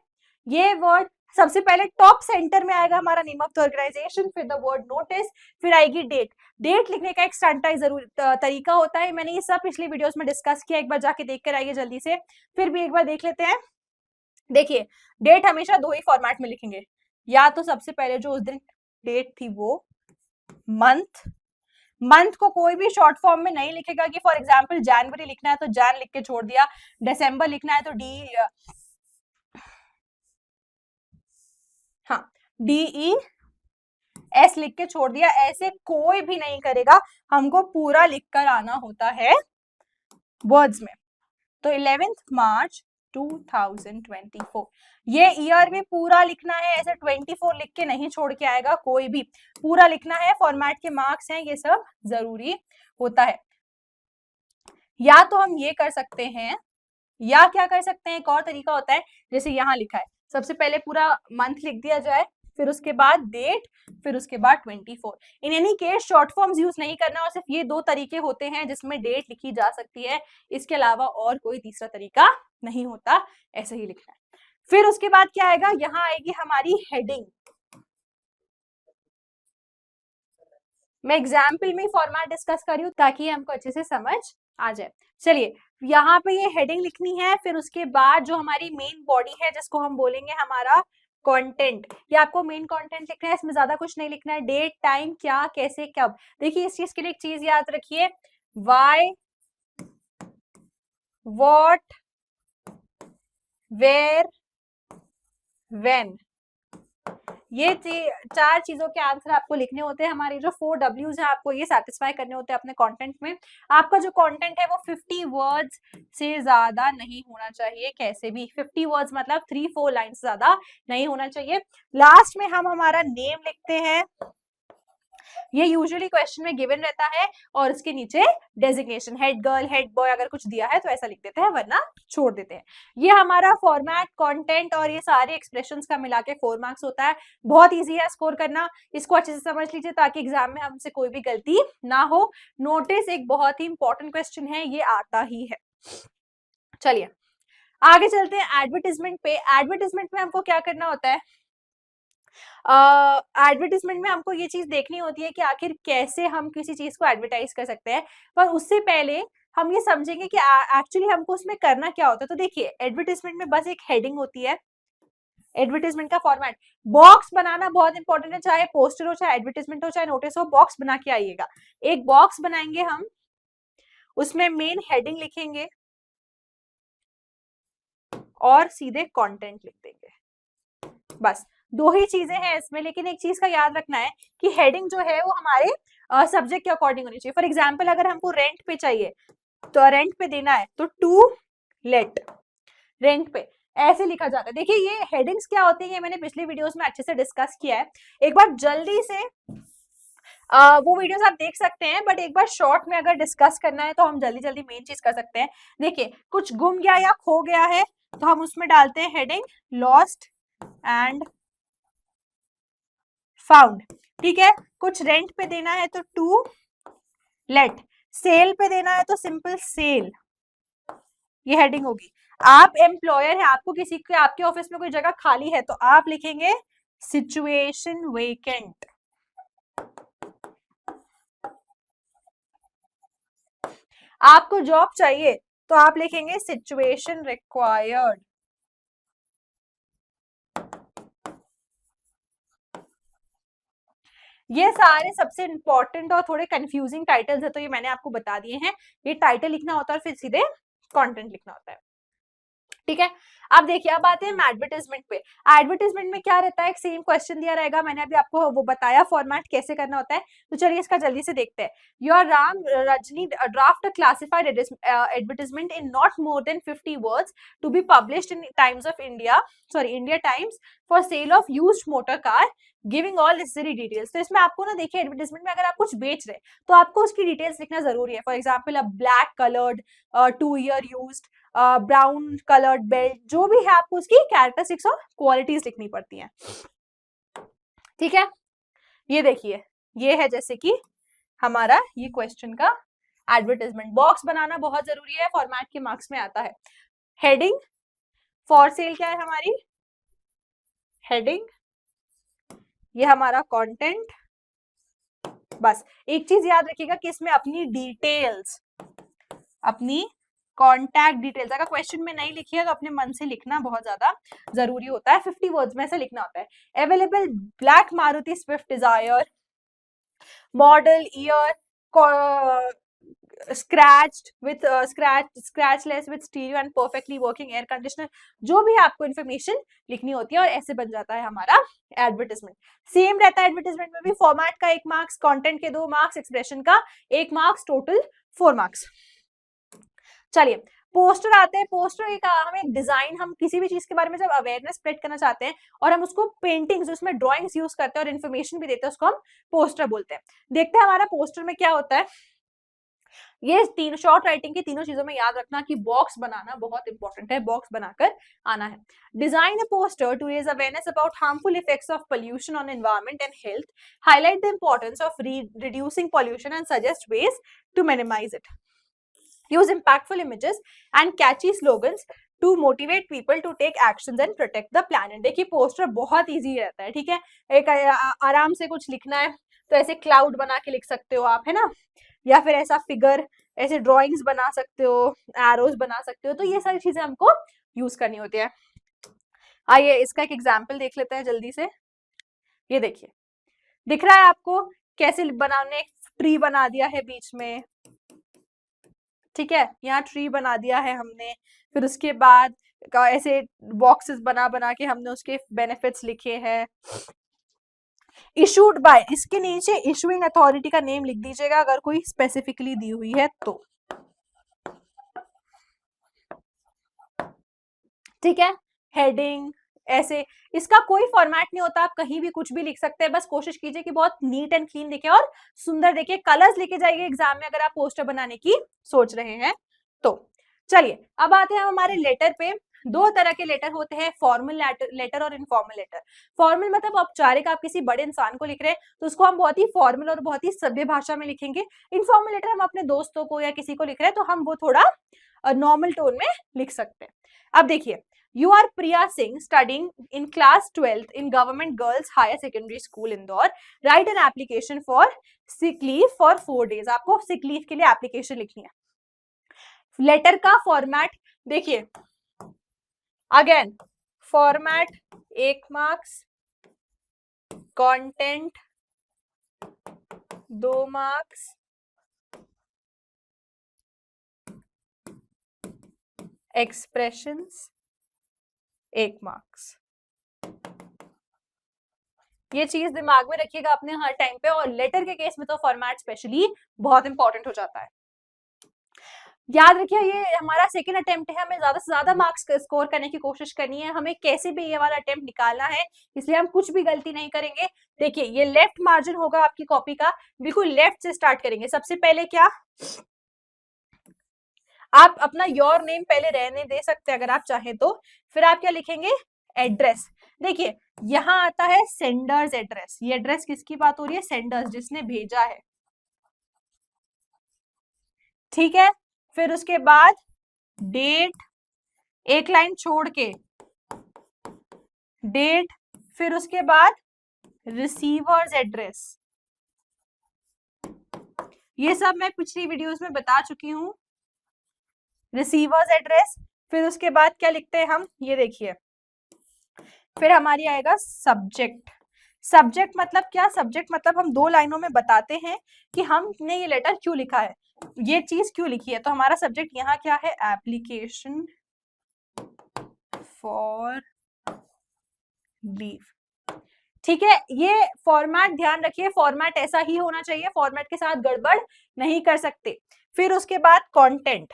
ये वर्ड सबसे पहले टॉप सेंटर में आएगा हमारा नेम ऑफ द ऑर्गेनाइजेशन, फिर द वर्ड नोटिस, फिर आएगी डेट। डेट लिखने का एक स्टैंडर्ड जरूर तरीका होता है, मैंने ये सब पिछली वीडियोस में डिस्कस किया, एक बार जाके देख कर आइए जल्दी से, फिर भी एक बार देख लेते हैं। देखिए डेट हमेशा 2 ही फॉर्मेट में लिखेंगे, या तो सबसे पहले जो उस दिन डेट थी वो मंथ, मंथ को कोई भी शॉर्ट फॉर्म में नहीं लिखेगा कि फॉर एग्जांपल जनवरी लिखना है तो जैन लिख के छोड़ दिया, दिसंबर लिखना है तो DES लिख के छोड़ दिया, ऐसे कोई भी नहीं करेगा, हमको पूरा लिखकर आना होता है वर्ड्स में। तो 11 मार्च 2024, ये ईयर भी पूरा लिखना है, ऐसे 24 लिख के नहीं छोड़ के आएगा कोई भी, पूरा लिखना है। फॉर्मेट के मार्क्स हैं, ये सब जरूरी होता है। या तो हम ये कर सकते हैं, या क्या कर सकते हैं, एक और तरीका होता है, जैसे यहाँ लिखा है, सबसे पहले पूरा मंथ लिख दिया जाए, फिर उसके बाद डेट, फिर उसके बाद 24। In any case short forms use नहीं करना, और सिर्फ ये 2 तरीके होते हैं जिसमें डेट लिखी जा सकती है, इसके अलावा और कोई तीसरा तरीका नहीं होता, ऐसे ही लिखना है। फिर उसके बाद क्या आएगा, यहाँ आएगी हमारी हेडिंग। मैं एग्जाम्पल में फॉर्मेट डिस्कस कर रही हूँ ताकि हमको अच्छे से समझ आ जाए। चलिए यहाँ पे ये हेडिंग लिखनी है, फिर उसके बाद जो हमारी मेन बॉडी है जिसको हम बोलेंगे हमारा कंटेंट, ये आपको मेन कंटेंट लिखना है, इसमें ज्यादा कुछ नहीं लिखना है, डेट, टाइम, क्या, कैसे, कब। देखिए इस चीज के लिए एक चीज याद रखिए, व्हाई, व्हाट, वेयर, व्हेन, ये 4 चीजों के आंसर आपको लिखने होते हैं। हमारे जो 4 W's हैं आपको ये सेटिस्फाई करने होते हैं अपने कंटेंट में। आपका जो कंटेंट है वो 50 वर्ड्स से ज्यादा नहीं होना चाहिए, कैसे भी 50 वर्ड्स मतलब 3-4 लाइन से ज्यादा नहीं होना चाहिए। लास्ट में हम हमारा नेम लिखते हैं, ये यूजुअली क्वेश्चन में गिवन रहता है और उसके नीचे designation head girl head boy अगर कुछ दिया है तो ऐसा लिख देते हैं, वरना छोड़ देते हैं। ये हमारा फॉर्मेट, कंटेंट और ये सारे एक्सप्रेशंस का मिला के 4 मार्क्स होता है। बहुत इजी है स्कोर करना, इसको अच्छे से समझ लीजिए ताकि एग्जाम में हमसे कोई भी गलती ना हो। नोटिस एक बहुत ही इंपॉर्टेंट क्वेश्चन है, ये आता ही है। चलिए आगे चलते हैं एडवर्टीजमेंट पे। एडवर्टीजमेंट में हमको क्या करना होता है? एडवर्टीजमेंट में हमको ये चीज देखनी होती है कि आखिर कैसे हम किसी चीज को एडवर्टाइज कर सकते हैं, पर उससे पहले हम ये समझेंगे कि एक्चुअली हमको उसमें करना क्या होता है। तो देखिए एडवर्टीजमेंट में बस एक हेडिंग होती है। एडवर्टीजमेंट का फॉर्मेट, बॉक्स बनाना बहुत इंपॉर्टेंट है, चाहे पोस्टर हो, चाहे एडवर्टीजमेंट हो, चाहे नोटिस हो, बॉक्स बना के आइएगा। एक बॉक्स बनाएंगे हम, उसमें मेन हेडिंग लिखेंगे और सीधे कंटेंट लिख देंगे। बस 2 ही चीजें हैं इसमें, लेकिन एक चीज का याद रखना है कि हेडिंग जो है वो हमारे सब्जेक्ट के अकॉर्डिंग होनी चाहिए। फॉर एग्जाम्पल अगर हमको रेंट पे चाहिए तो रेंट पे देना है तो टू लेट, रेंट पे ऐसे लिखा जाता है। देखिए ये हेडिंग्स क्या होती है, मैंने पिछली वीडियोस में अच्छे से डिस्कस किया है, एक बार जल्दी से वो वीडियोस आप देख सकते हैं, बट एक बार शॉर्ट में अगर डिस्कस करना है तो हम जल्दी जल्दी मेन चीज कर सकते हैं। देखिए कुछ गुम गया या खो गया है तो हम उसमें डालते हैं हेडिंग लॉस्ट एंड फाउंड, ठीक है। कुछ रेंट पे देना है तो टू लेट, सेल पे देना है तो सिंपल सेल, ये हेडिंग होगी। आप एम्प्लॉयर है, आपको किसी के आपके ऑफिस में कोई जगह खाली है तो आप लिखेंगे सिचुएशन वेकेंट। आपको जॉब चाहिए तो आप लिखेंगे सिचुएशन रिक्वायर्ड। ये सारे सबसे इंपॉर्टेंट और थोड़े कंफ्यूजिंग टाइटल्स है तो ये मैंने आपको बता दिए हैं। ये टाइटल लिखना होता है और फिर सीधे कंटेंट लिखना होता है, ठीक है। अब देखिए अब आते हैं एडवर्टाइजमेंट पे। एडवर्टाइजमेंट में क्या रहता है, एक सेम क्वेश्चन दिया रहेगा, मैंने अभी आपको वो बताया फॉर्मेट कैसे करना होता है। तो चलिए इसका जल्दी से देखते हैं। Your Ram Rajni draft a classified advertisement in not more than 50 words to be published in Times of India, sorry India Times, for sale of used motor car, giving all necessary details. तो इसमें आपको ना देखिए एडवर्टाइजमेंट में अगर आप कुछ बेच रहे हैं तो आपको उसकी डिटेल्स लिखना जरूरी है। For example a black coloured 2 year used brown coloured belt, जो भी है आपको उसकी कैरेक्टरिस्टिक्स और क्वालिटीज लिखनी पड़ती हैं, ठीक है। ये देखिए ये है जैसे कि हमारा ये क्वेश्चन का एडवर्टाइजमेंट। बॉक्स बनाना बहुत जरूरी है, फॉर्मेट के मार्क्स में आता है। हेडिंग फॉर सेल क्या है हमारी हेडिंग, ये हमारा कंटेंट। बस एक चीज याद रखिएगा कि इसमें अपनी डिटेल्स, अपनी कॉन्टैक्ट डिटेल्स अगर क्वेश्चन में नहीं लिखी है तो अपने मन से लिखना बहुत ज्यादा जरूरी होता है। 50 वर्ड्स में से लिखना होता है। Available black Maruti Swift Dzire, model year, scratched with scratchless with stereo and perfectly working air conditioner, जो भी आपको इन्फॉर्मेशन लिखनी होती है और ऐसे बन जाता है हमारा एडवर्टाइजमेंट। सेम रहता है एडवर्टाइजमेंट में भी, फॉर्मेट का 1 मार्क्स, कंटेंट के 2 मार्क्स, एक्सप्रेशन का 1 मार्क्स, टोटल 4 मार्क्स। चलिए पोस्टर आते हैं। पोस्टर एक हम एक डिजाइन, हम किसी भी चीज के बारे में जब अवेयरनेस स्प्रेड करना चाहते हैं और हम उसको पेंटिंग्स उसमें ड्राइंग्स यूज करते हैं और इन्फॉर्मेशन भी देते हैं, उसको हम पोस्टर बोलते हैं। देखते हैं हमारा पोस्टर में क्या होता है। ये 3 शॉर्ट राइटिंग की तीनों चीजों में याद रखना कि बॉक्स बनाना बहुत इंपॉर्टेंट है, बॉक्स बनाकर आना है। Design a poster to raise awareness about harmful effects of pollution on environment and health, highlight the importance of reducing pollution and suggest ways to minimise it, use impactful images and catchy slogans to motivate people to take actions and protect the planet। देखिए पोस्टर बहुत इजी रहता है, ठीक है। एक आराम से कुछ लिखना है तो ऐसे क्लाउड बना के लिख सकते हो आप, है ना, या फिर ऐसा फिगर, ऐसे ड्राइंग्स बना सकते हो, एरोज बना सकते हो। तो ये सारी चीजें हमको यूज करनी होती है। आइए इसका एक एग्जाम्पल देख लेते हैं जल्दी से। ये देखिए दिख रहा है आपको कैसे बनाने, ट्री बना दिया है बीच में, ठीक है, यहाँ ट्री बना दिया है हमने। फिर उसके बाद ऐसे बॉक्सेस बना बना के हमने उसके बेनिफिट्स लिखे हैं। इशूड बाय, इसके नीचे इशूइंग अथॉरिटी का नेम लिख दीजिएगा अगर कोई स्पेसिफिकली दी हुई है तो, ठीक है। हेडिंग, ऐसे। इसका कोई फॉर्मेट नहीं होता, आप कहीं भी कुछ भी लिख सकते हैं, बस कोशिश कीजिए कि बहुत नीट एंड क्लीन लिखे और सुंदर देखिए, कलर्स लेके जाइए एग्जाम में अगर आप पोस्टर बनाने की सोच रहे हैं तो। चलिए अब आते हैं हमारे लेटर पे। दो तरह के लेटर होते हैं, फॉर्मल लेटर और इनफॉर्मल लेटर। फॉर्मल मतलब औपचारिक, आप किसी बड़े इंसान को लिख रहे हैं तो उसको हम बहुत ही फॉर्मल और बहुत ही सभ्य भाषा में लिखेंगे। इनफॉर्मल लेटर हम अपने दोस्तों को या किसी को लिख रहे हैं तो हम वो थोड़ा नॉर्मल टोन में लिख सकते हैं। अब देखिए, you are Priya Singh studying in class 12th in government girls higher secondary school Indore, write an application for sick leave for 4 days। आपको सिक लीव के लिए एप्लीकेशन लिखनी है। लेटर का फॉर्मेट देखिए, again format 1 marks, content 2 marks, expressions 1 marks. ये चीज दिमाग में रखिएगा अपने हर टाइम पे, और लेटर के केस में तो फॉर्मेट स्पेशली बहुत इंपॉर्टेंट हो जाता है। याद रखिए ये हमारा सेकंड अटेम्प्ट है, हमें ज्यादा से ज्यादा मार्क्स स्कोर करने की कोशिश करनी है, हमें कैसे भी ये वाला अटेम्प्ट निकालना है, इसलिए हम कुछ भी गलती नहीं करेंगे। देखिए ये लेफ्ट मार्जिन होगा आपकी कॉपी का, बिल्कुल लेफ्ट से स्टार्ट करेंगे। सबसे पहले क्या, आप अपना योर नेम पहले रहने दे सकते हैं अगर आप चाहें तो, फिर आप क्या लिखेंगे, एड्रेस। देखिए यहां आता है सेंडर्स एड्रेस, ये एड्रेस किसकी बात हो रही है, सेंडर्स, जिसने भेजा है, ठीक है। फिर उसके बाद डेट, एक लाइन छोड़ के डेट, फिर उसके बाद रिसीवर्स एड्रेस। ये सब मैं पिछली वीडियोस में बता चुकी हूं, रिसीवर्स एड्रेस। फिर उसके बाद क्या लिखते हैं हम, ये देखिए, फिर हमारी आएगा सब्जेक्ट। सब्जेक्ट मतलब क्या, सब्जेक्ट मतलब हम 2 लाइनों में बताते हैं कि हमने ये लेटर क्यों लिखा है, ये चीज क्यों लिखी है। तो हमारा सब्जेक्ट यहाँ क्या है, एप्लीकेशन फॉर लीव, ठीक है। ये फॉर्मेट ध्यान रखिए, फॉर्मेट ऐसा ही होना चाहिए, फॉर्मेट के साथ गड़बड़ नहीं कर सकते। फिर उसके बाद कंटेंट।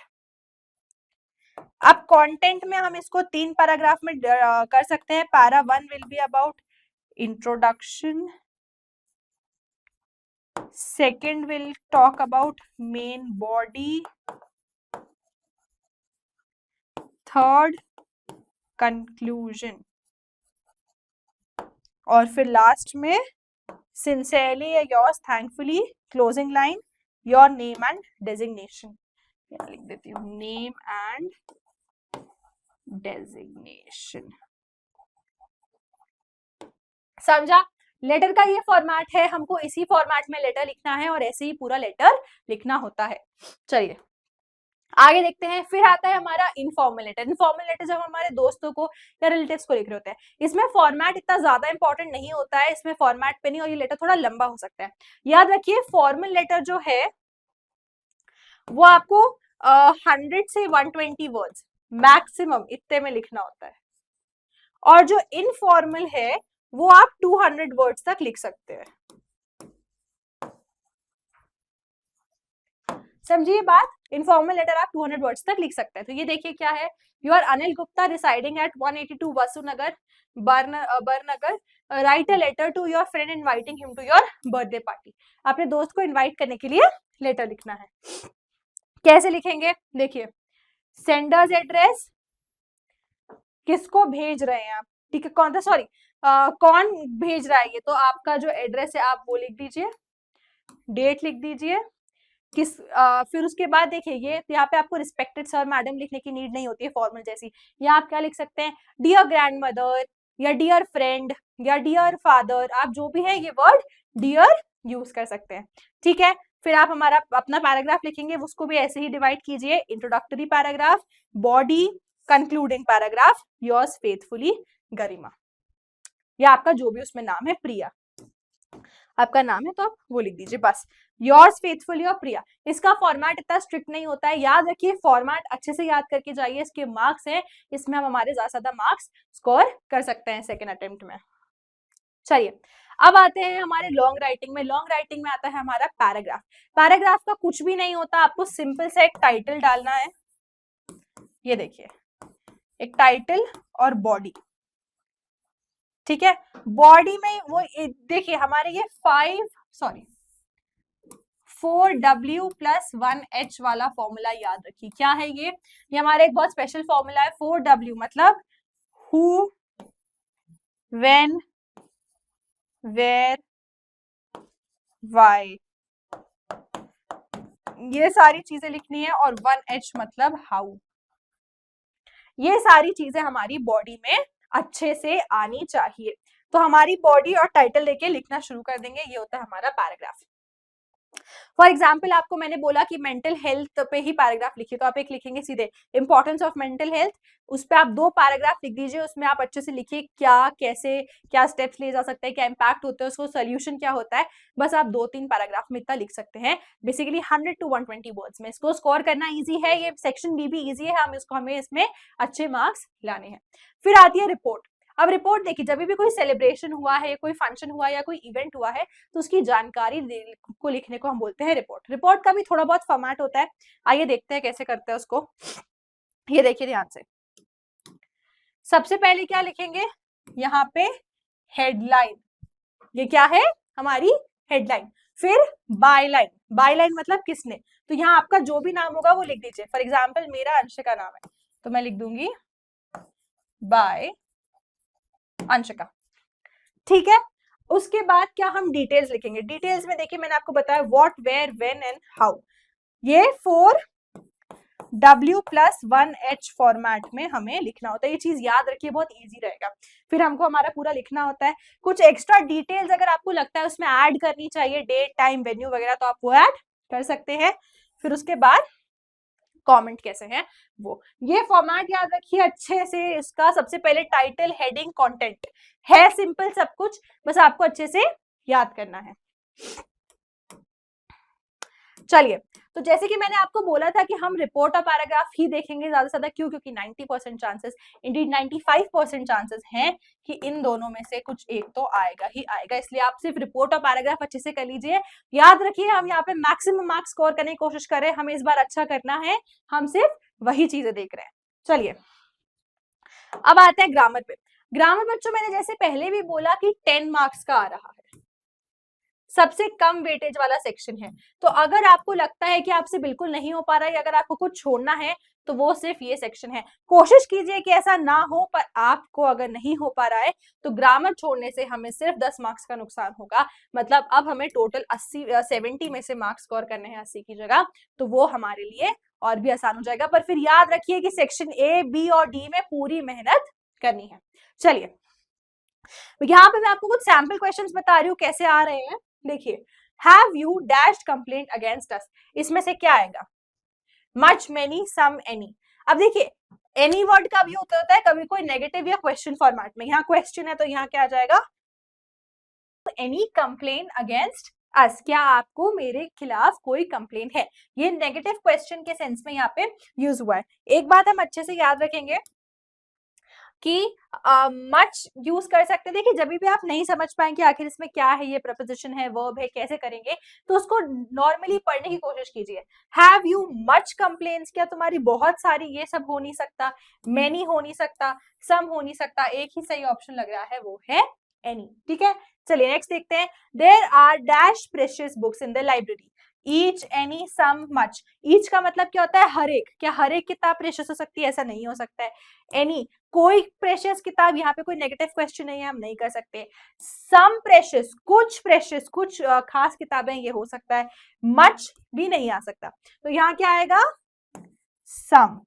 अब कंटेंट में हम इसको 3 पैराग्राफ में कर सकते हैं। Para 1 will be about introduction, second will talk about main body, third conclusion, और फिर लास्ट में sincerely yours thankfully, closing line, your name and designation. लिख देती हूँ, नेम एंड डेजिग्नेशन। समझा, लेटर का ये फॉर्मेट है, हमको इसी फॉर्मेट में लेटर लिखना है और ऐसे ही पूरा लेटर लिखना होता है। चलिए आगे देखते हैं। फिर आता है हमारा इनफॉर्मल लेटर। इनफॉर्मल लेटर जब हमारे दोस्तों को या रिलेटिव्स को लिख रहे होते हैं, इसमें फॉर्मेट इतना ज्यादा इंपॉर्टेंट नहीं होता है, इसमें फॉर्मेट पे नहीं, और ये लेटर थोड़ा लंबा हो सकता है। याद रखिए फॉर्मल लेटर जो है वो आपको 100 से 120 वर्ड्स मैक्सिमम इतने में लिखना होता है, और जो इनफॉर्मल है वो आप 200 वर्ड्स तक लिख सकते हैं। समझिए बात, इनफॉर्मल लेटर आप 200 वर्ड्स तक लिख सकते हैं। तो ये देखिए क्या है, you are Anil Gupta residing at 182 Vasunagar Baranagar, write a letter to your friend inviting him to your birthday party. अपने दोस्त को इनवाइट करने के लिए लेटर लिखना है। कैसे लिखेंगे, देखिए सेंडर्स एड्रेस, किसको भेज रहे हैं आप, ठीक है, कौन था, सॉरी कौन भेज रहा है ये, तो आपका जो एड्रेस है आप वो लिख दीजिए, डेट लिख दीजिए, किस फिर उसके बाद देखिए ये यहाँ पे आपको रिस्पेक्टेड सर मैडम लिखने की नीड नहीं होती है फॉर्मल जैसी। यहाँ आप क्या लिख सकते हैं, डियर ग्रैंड मदर या डियर फ्रेंड या डियर फादर, आप जो भी है ये वर्ड डियर यूज कर सकते हैं, ठीक है। फिर आप हमारा अपना पैराग्राफ लिखेंगे, उसको भी ऐसे ही डिवाइड कीजिए, introductory paragraph, body, concluding paragraph, yours faithfully Garima, या आपका जो भी उसमें नाम है, प्रिया आपका नाम है तो आप वो लिख दीजिए बस, योर्स फेथफुली और प्रिया। इसका फॉर्मेट इतना स्ट्रिक्ट नहीं होता है, याद रखिए फॉर्मेट अच्छे से याद करके जाइए, इसके मार्क्स हैं, इसमें हम हमारे ज्यादा से ज्यादा मार्क्स स्कोर कर सकते हैं सेकेंड अटेम्प्ट में। चलिए अब आते हैं हमारे लॉन्ग राइटिंग में। लॉन्ग राइटिंग में आता है हमारा पैराग्राफ। पैराग्राफ का कुछ भी नहीं होता, आपको सिंपल से एक टाइटल डालना है, ये देखिए एक टाइटल और बॉडी, ठीक है। बॉडी में वो देखिए हमारे ये 4W + 1H वाला फॉर्मूला याद रखिए। क्या है ये हमारा एक बहुत स्पेशल फॉर्मूला है। 4W मतलब हु, व्हेन, वेयर, वाई, ये सारी चीजें लिखनी है, और 1H मतलब हाउ। ये सारी चीजें हमारी बॉडी में अच्छे से आनी चाहिए। तो हमारी बॉडी और टाइटल लेके लिखना शुरू कर देंगे। ये होता है हमारा पैराग्राफ। फॉर एग्जाम्पल आपको मैंने बोला कि मेंटल हेल्थ पे ही पैराग्राफ लिखिए, तो आप एक लिखेंगे सीधे इंपॉर्टेंस ऑफ मेंटल हेल्थ। उस पर आप 2 पैराग्राफ लिख दीजिए। उसमें आप अच्छे से लिखिए क्या, कैसे, क्या स्टेप्स लिए जा सकते हैं, क्या इंपैक्ट होते हैं, उसको सोल्यूशन क्या होता है। बस आप 2-3 पैराग्राफ में इतना लिख सकते हैं, बेसिकली 100 to 120 वर्ड्स में। इसको स्कोर करना ईजी है, ये सेक्शन बी भी ईजी है, हमें इसमें अच्छे मार्क्स लाने हैं। फिर आती है रिपोर्ट। अब रिपोर्ट देखिए, जब भी कोई सेलिब्रेशन हुआ है, कोई फंक्शन हुआ या कोई इवेंट हुआ है, तो उसकी जानकारी को लिखने को हम बोलते हैं रिपोर्ट। रिपोर्ट का भी थोड़ा बहुत फॉर्मेट होता है, आइए देखते हैं कैसे करते हैं उसको। ये देखिए ध्यान से, सबसे पहले क्या लिखेंगे, यहाँ पे हेडलाइन। ये क्या है, हमारी हेडलाइन। फिर बायलाइन। बायलाइन मतलब किसने, तो यहाँ आपका जो भी नाम होगा वो लिख दीजिए। फॉर एग्जाम्पल मेरा अंशिका नाम है, तो मैं लिख दूंगी बाय अंशिका। ठीक है। उसके बाद क्या हम डिटेल्स लिखेंगे। डिटेल्स में देखिए मैंने आपको बताया what, where, when and how. ये 4W + 1H फॉर्मेट में हमें लिखना होता है। ये चीज याद रखिए, बहुत इजी रहेगा। फिर हमको हमारा पूरा लिखना होता है। कुछ एक्स्ट्रा डिटेल्स अगर आपको लगता है उसमें ऐड करनी चाहिए, डेट, टाइम, वेन्यू वगैरह, तो आप वो ऐड कर सकते हैं। फिर उसके बाद कमेंट कैसे है वो। ये फॉर्मेट याद रखिए अच्छे से। इसका सबसे पहले टाइटल, हेडिंग, कंटेंट है, सिंपल सब कुछ, बस आपको अच्छे से याद करना है। चलिए, तो जैसे कि मैंने आपको बोला था कि हम रिपोर्ट और पैराग्राफ ही देखेंगे ज्यादा से ज्यादा। क्यों, क्योंकि 90% चांसेस, इंडीड 95% चांसेस हैं कि इन दोनों में से कुछ एक तो आएगा ही आएगा। इसलिए आप सिर्फ रिपोर्ट और पैराग्राफ अच्छे से कर लीजिए। याद रखिए हम यहाँ पे मैक्सिमम मार्क्स स्कोर करने की कोशिश कर रहे हैं, हमें इस बार अच्छा करना है, हम सिर्फ वही चीजें देख रहे हैं। चलिए, अब आते हैं ग्रामर पे। ग्रामर बच्चों मैंने जैसे पहले भी बोला कि 10 मार्क्स का आ रहा है, सबसे कम वेटेज वाला सेक्शन है। तो अगर आपको लगता है कि आपसे बिल्कुल नहीं हो पा रहा है, अगर आपको कुछ छोड़ना है, तो वो सिर्फ ये सेक्शन है। कोशिश कीजिए कि ऐसा ना हो, पर आपको अगर नहीं हो पा रहा है तो ग्रामर छोड़ने से हमें सिर्फ 10 मार्क्स का नुकसान होगा। मतलब अब हमें टोटल 70 में से मार्क्स स्कोर करने हैं 80 की जगह, तो वो हमारे लिए और भी आसान हो जाएगा। पर फिर याद रखिए कि सेक्शन ए, बी और डी में पूरी मेहनत करनी है। चलिए, यहाँ पे मैं आपको कुछ सैंपल क्वेश्चंस बता रही हूँ कैसे आ रहे हैं। देखिए, have you dashed complaint against us, इसमें से क्या आएगा, मच, मेनी, सम, एनी। अब देखिए एनी वर्ड का भी होता है कभी कोई नेगेटिव या क्वेश्चन फॉर्मेट में। यहाँ क्वेश्चन है तो यहाँ क्या आ जाएगा, एनी कंप्लेन अगेंस्ट अस, क्या आपको मेरे खिलाफ कोई कंप्लेन है। ये नेगेटिव क्वेश्चन के सेंस में यहाँ पे यूज हुआ है। एक बात हम अच्छे से याद रखेंगे कि मच यूज कर सकते हैं। देखिए जब भी आप नहीं समझ पाएंगे आखिर इसमें क्या है, ये प्रपोजिशन है, वर्ब है, कैसे करेंगे, तो उसको नॉर्मली पढ़ने की कोशिश कीजिए। हैव यू मच कंप्लेन्स, क्या तुम्हारी बहुत सारी, ये सब हो नहीं सकता। मैनी हो नहीं सकता, सम हो नहीं सकता, एक ही सही ऑप्शन लग रहा है, वो है एनी। ठीक है, चलिए नेक्स्ट देखते हैं। There are dash precious books in the library, each, any, some, much. Each का मतलब क्या होता है, हर एक। क्या हर एक किताब प्रेशियस हो सकती है, ऐसा नहीं हो सकता है। एनी, कोई प्रेशियस किताब, यहाँ पे कोई नेगेटिव क्वेश्चन नहीं है, हम नहीं कर सकते। सम प्रेशियस, कुछ प्रेशियस, कुछ खास किताबें, ये हो सकता है। मच भी नहीं आ सकता, तो यहाँ क्या आएगा, सम।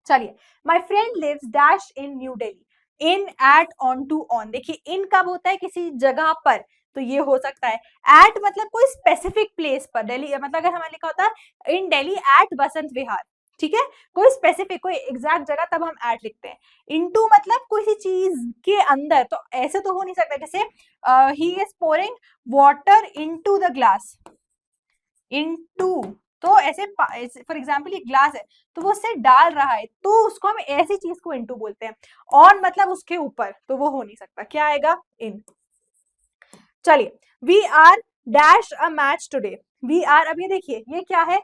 चलिए, my friend lives dash in New Delhi, in, at, on, to, on. देखिए इन कब होता है, किसी जगह पर, तो ये हो सकता है। एट मतलब कोई स्पेसिफिक प्लेस पर, दिल्ली मतलब अगर हमारे लिखा होता है इन दिल्ली एट बसंत विहार, ठीक है, कोई स्पेसिफिक, कोई एग्जैक्ट जगह, तब हम एट लिखते हैं। इनटू मतलब किसी चीज के अंदर, तो ऐसे तो हो नहीं सकता। जैसे he is pouring water into the glass, into, तो ऐसे फॉर एग्जाम्पल ये ग्लास है तो वो उससे डाल रहा है, तो उसको हम ऐसी चीज को इनटू बोलते हैं। ऑन मतलब उसके ऊपर, तो वो हो नहीं सकता, क्या आएगा, इन। चलिए, we are dash a match today, we are, अब ये देखिए ये क्या है,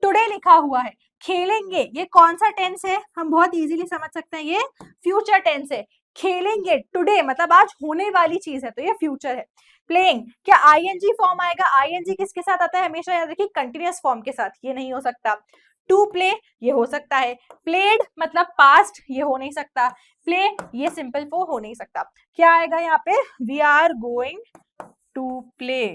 टुडे लिखा हुआ है, खेलेंगे, ये कौन सा टेंस है, हम बहुत इजीली समझ सकते हैं, ये फ्यूचर टेंस है। खेलेंगे, टुडे मतलब आज होने वाली चीज है तो ये फ्यूचर है। प्लेइंग, क्या आईएनजी फॉर्म आएगा? आईएनजी किसके साथ आता है हमेशा? याद रखिए कंटिन्यूअस फॉर्म के साथ, ये नहीं हो सकता। टू प्ले ये हो सकता है, प्लेड मतलब पास्ट ये हो नहीं सकता, प्ले ये सिंपल फॉर्म हो नहीं सकता। क्या आएगा यहाँ पे? We are going to play.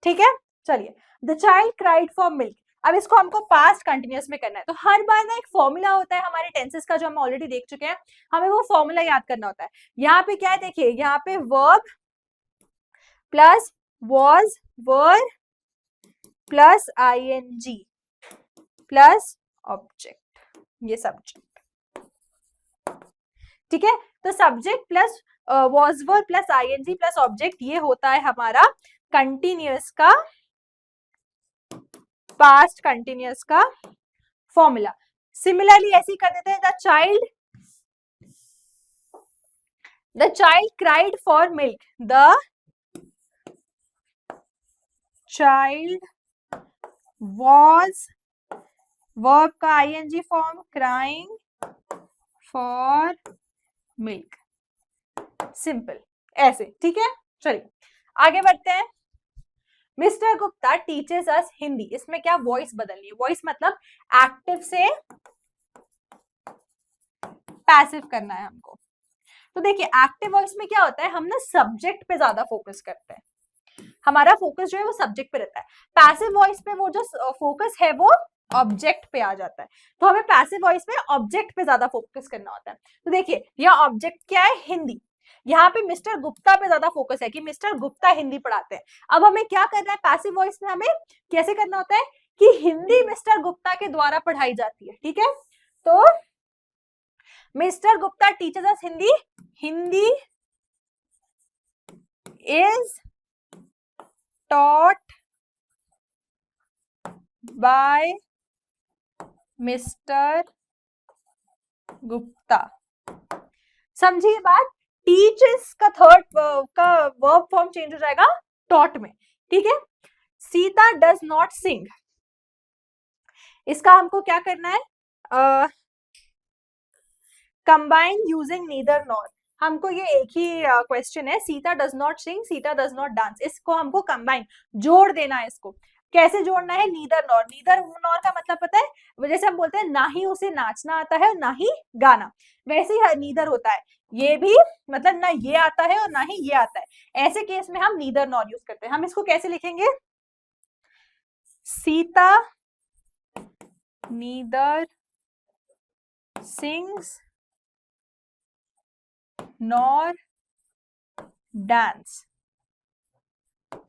ठीक है, चलिए। The child cried for milk, अब इसको हमको पास्ट कंटिन्यूअस में करना है, तो हर बार ना एक फॉर्मूला होता है हमारे टेंसेस का जो हम ऑलरेडी देख चुके हैं, हमें वो फॉर्मूला याद करना होता है। यहाँ पे क्या है देखिए, यहाँ पे verb plus was were plus ING plus object, ये सब्जेक्ट। ठीक है, तो subject plus was were plus ING plus object, ये होता है हमारा कंटिन्यूअस का, पास्ट कंटिन्यूअस का फॉर्मूला। सिमिलरली ऐसे ही कर देते हैं, the child cried for milk, the child was verb का ING form, crying for milk, simple ऐसे। ठीक है, चलिए आगे बढ़ते हैं। Mr Gupta teachers us Hindi, इसमें क्या वॉइस बदलनी है, वॉइस मतलब एक्टिव से पैसिव करना है हमको। तो देखिए एक्टिव वॉइस में क्या होता है, हम ना सब्जेक्ट पे ज्यादा फोकस करते हैं, हमारा फोकस जो है वो सब्जेक्ट पे रहता है। पैसिव वॉइस पे वो जो फोकस है वो ऑब्जेक्ट पे आ जाता है, तो हमें पैसिव वॉइस में ऑब्जेक्ट पे ज्यादा फोकस करना होता है। तो देखिए यह ऑब्जेक्ट क्या है, हिंदी, यहाँ पे मिस्टर गुप्ता पे ज्यादा फोकस है कि मिस्टर गुप्ता हिंदी पढ़ाते हैं। अब हमें क्या करना है, पैसिव वॉइस में हमें कैसे करना होता है कि हिंदी मिस्टर गुप्ता के द्वारा पढ़ाई जाती है। ठीक है, तो mister Gupta teachers us Hindi, Hindi is taught by mister Gupta. समझिए बात, टीचर्स का थर्ड का वर्ब फॉर्म चेंज हो जाएगा टॉट में। ठीक है, सीता डज नॉट सिंग, इसका हमको क्या करना है, कंबाइन यूजिंग नीदर नॉर, हमको ये एक ही क्वेश्चन है, Sita does not sing, Sita does not dance, इसको हमको कंबाइन जोड़ देना है। इसको कैसे जोड़ना है, नीदर नॉर, नीदर नॉर का मतलब पता है, जैसे हम बोलते हैं ना ही उसे नाचना आता है और ना ही गाना, वैसे ही नीदर होता है, ये भी मतलब ना ये आता है और ना ही ये आता है, ऐसे केस में हम नीदर नॉर यूज करते हैं। हम इसको कैसे लिखेंगे, Sita neither sings nor dance.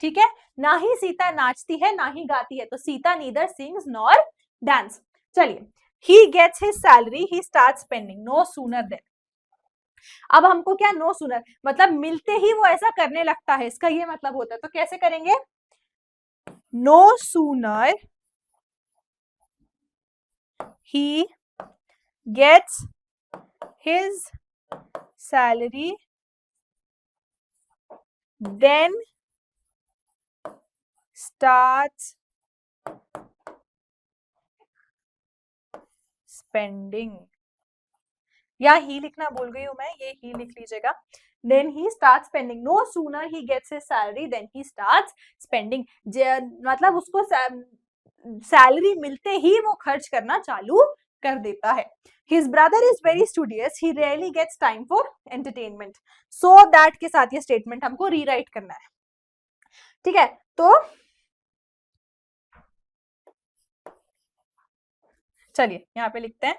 ठीक है, ना ही सीता नाचती है ना ही गाती है, तो Sita neither sings nor dance. चलिए, he gets his salary he start spending no sooner than, अब हमको क्या, नो सूनर मतलब मिलते ही वो ऐसा करने लगता है, इसका ये मतलब होता है। तो कैसे करेंगे, no sooner he gets his salary then starts spending, या ही लिखना भूल गई हूं मैं, ये ही लिख लीजिएगा, then he starts spending, no sooner he gets his salary then he starts spending, मतलब उसको सैलरी मिलते ही वो खर्च करना चालू कर देता है। His brother is very studious, he rarely gets time for entertainment, so that के साथ ये स्टेटमेंट हमको रीराइट करना है। ठीक है, तो चलिए यहाँ पे लिखते हैं,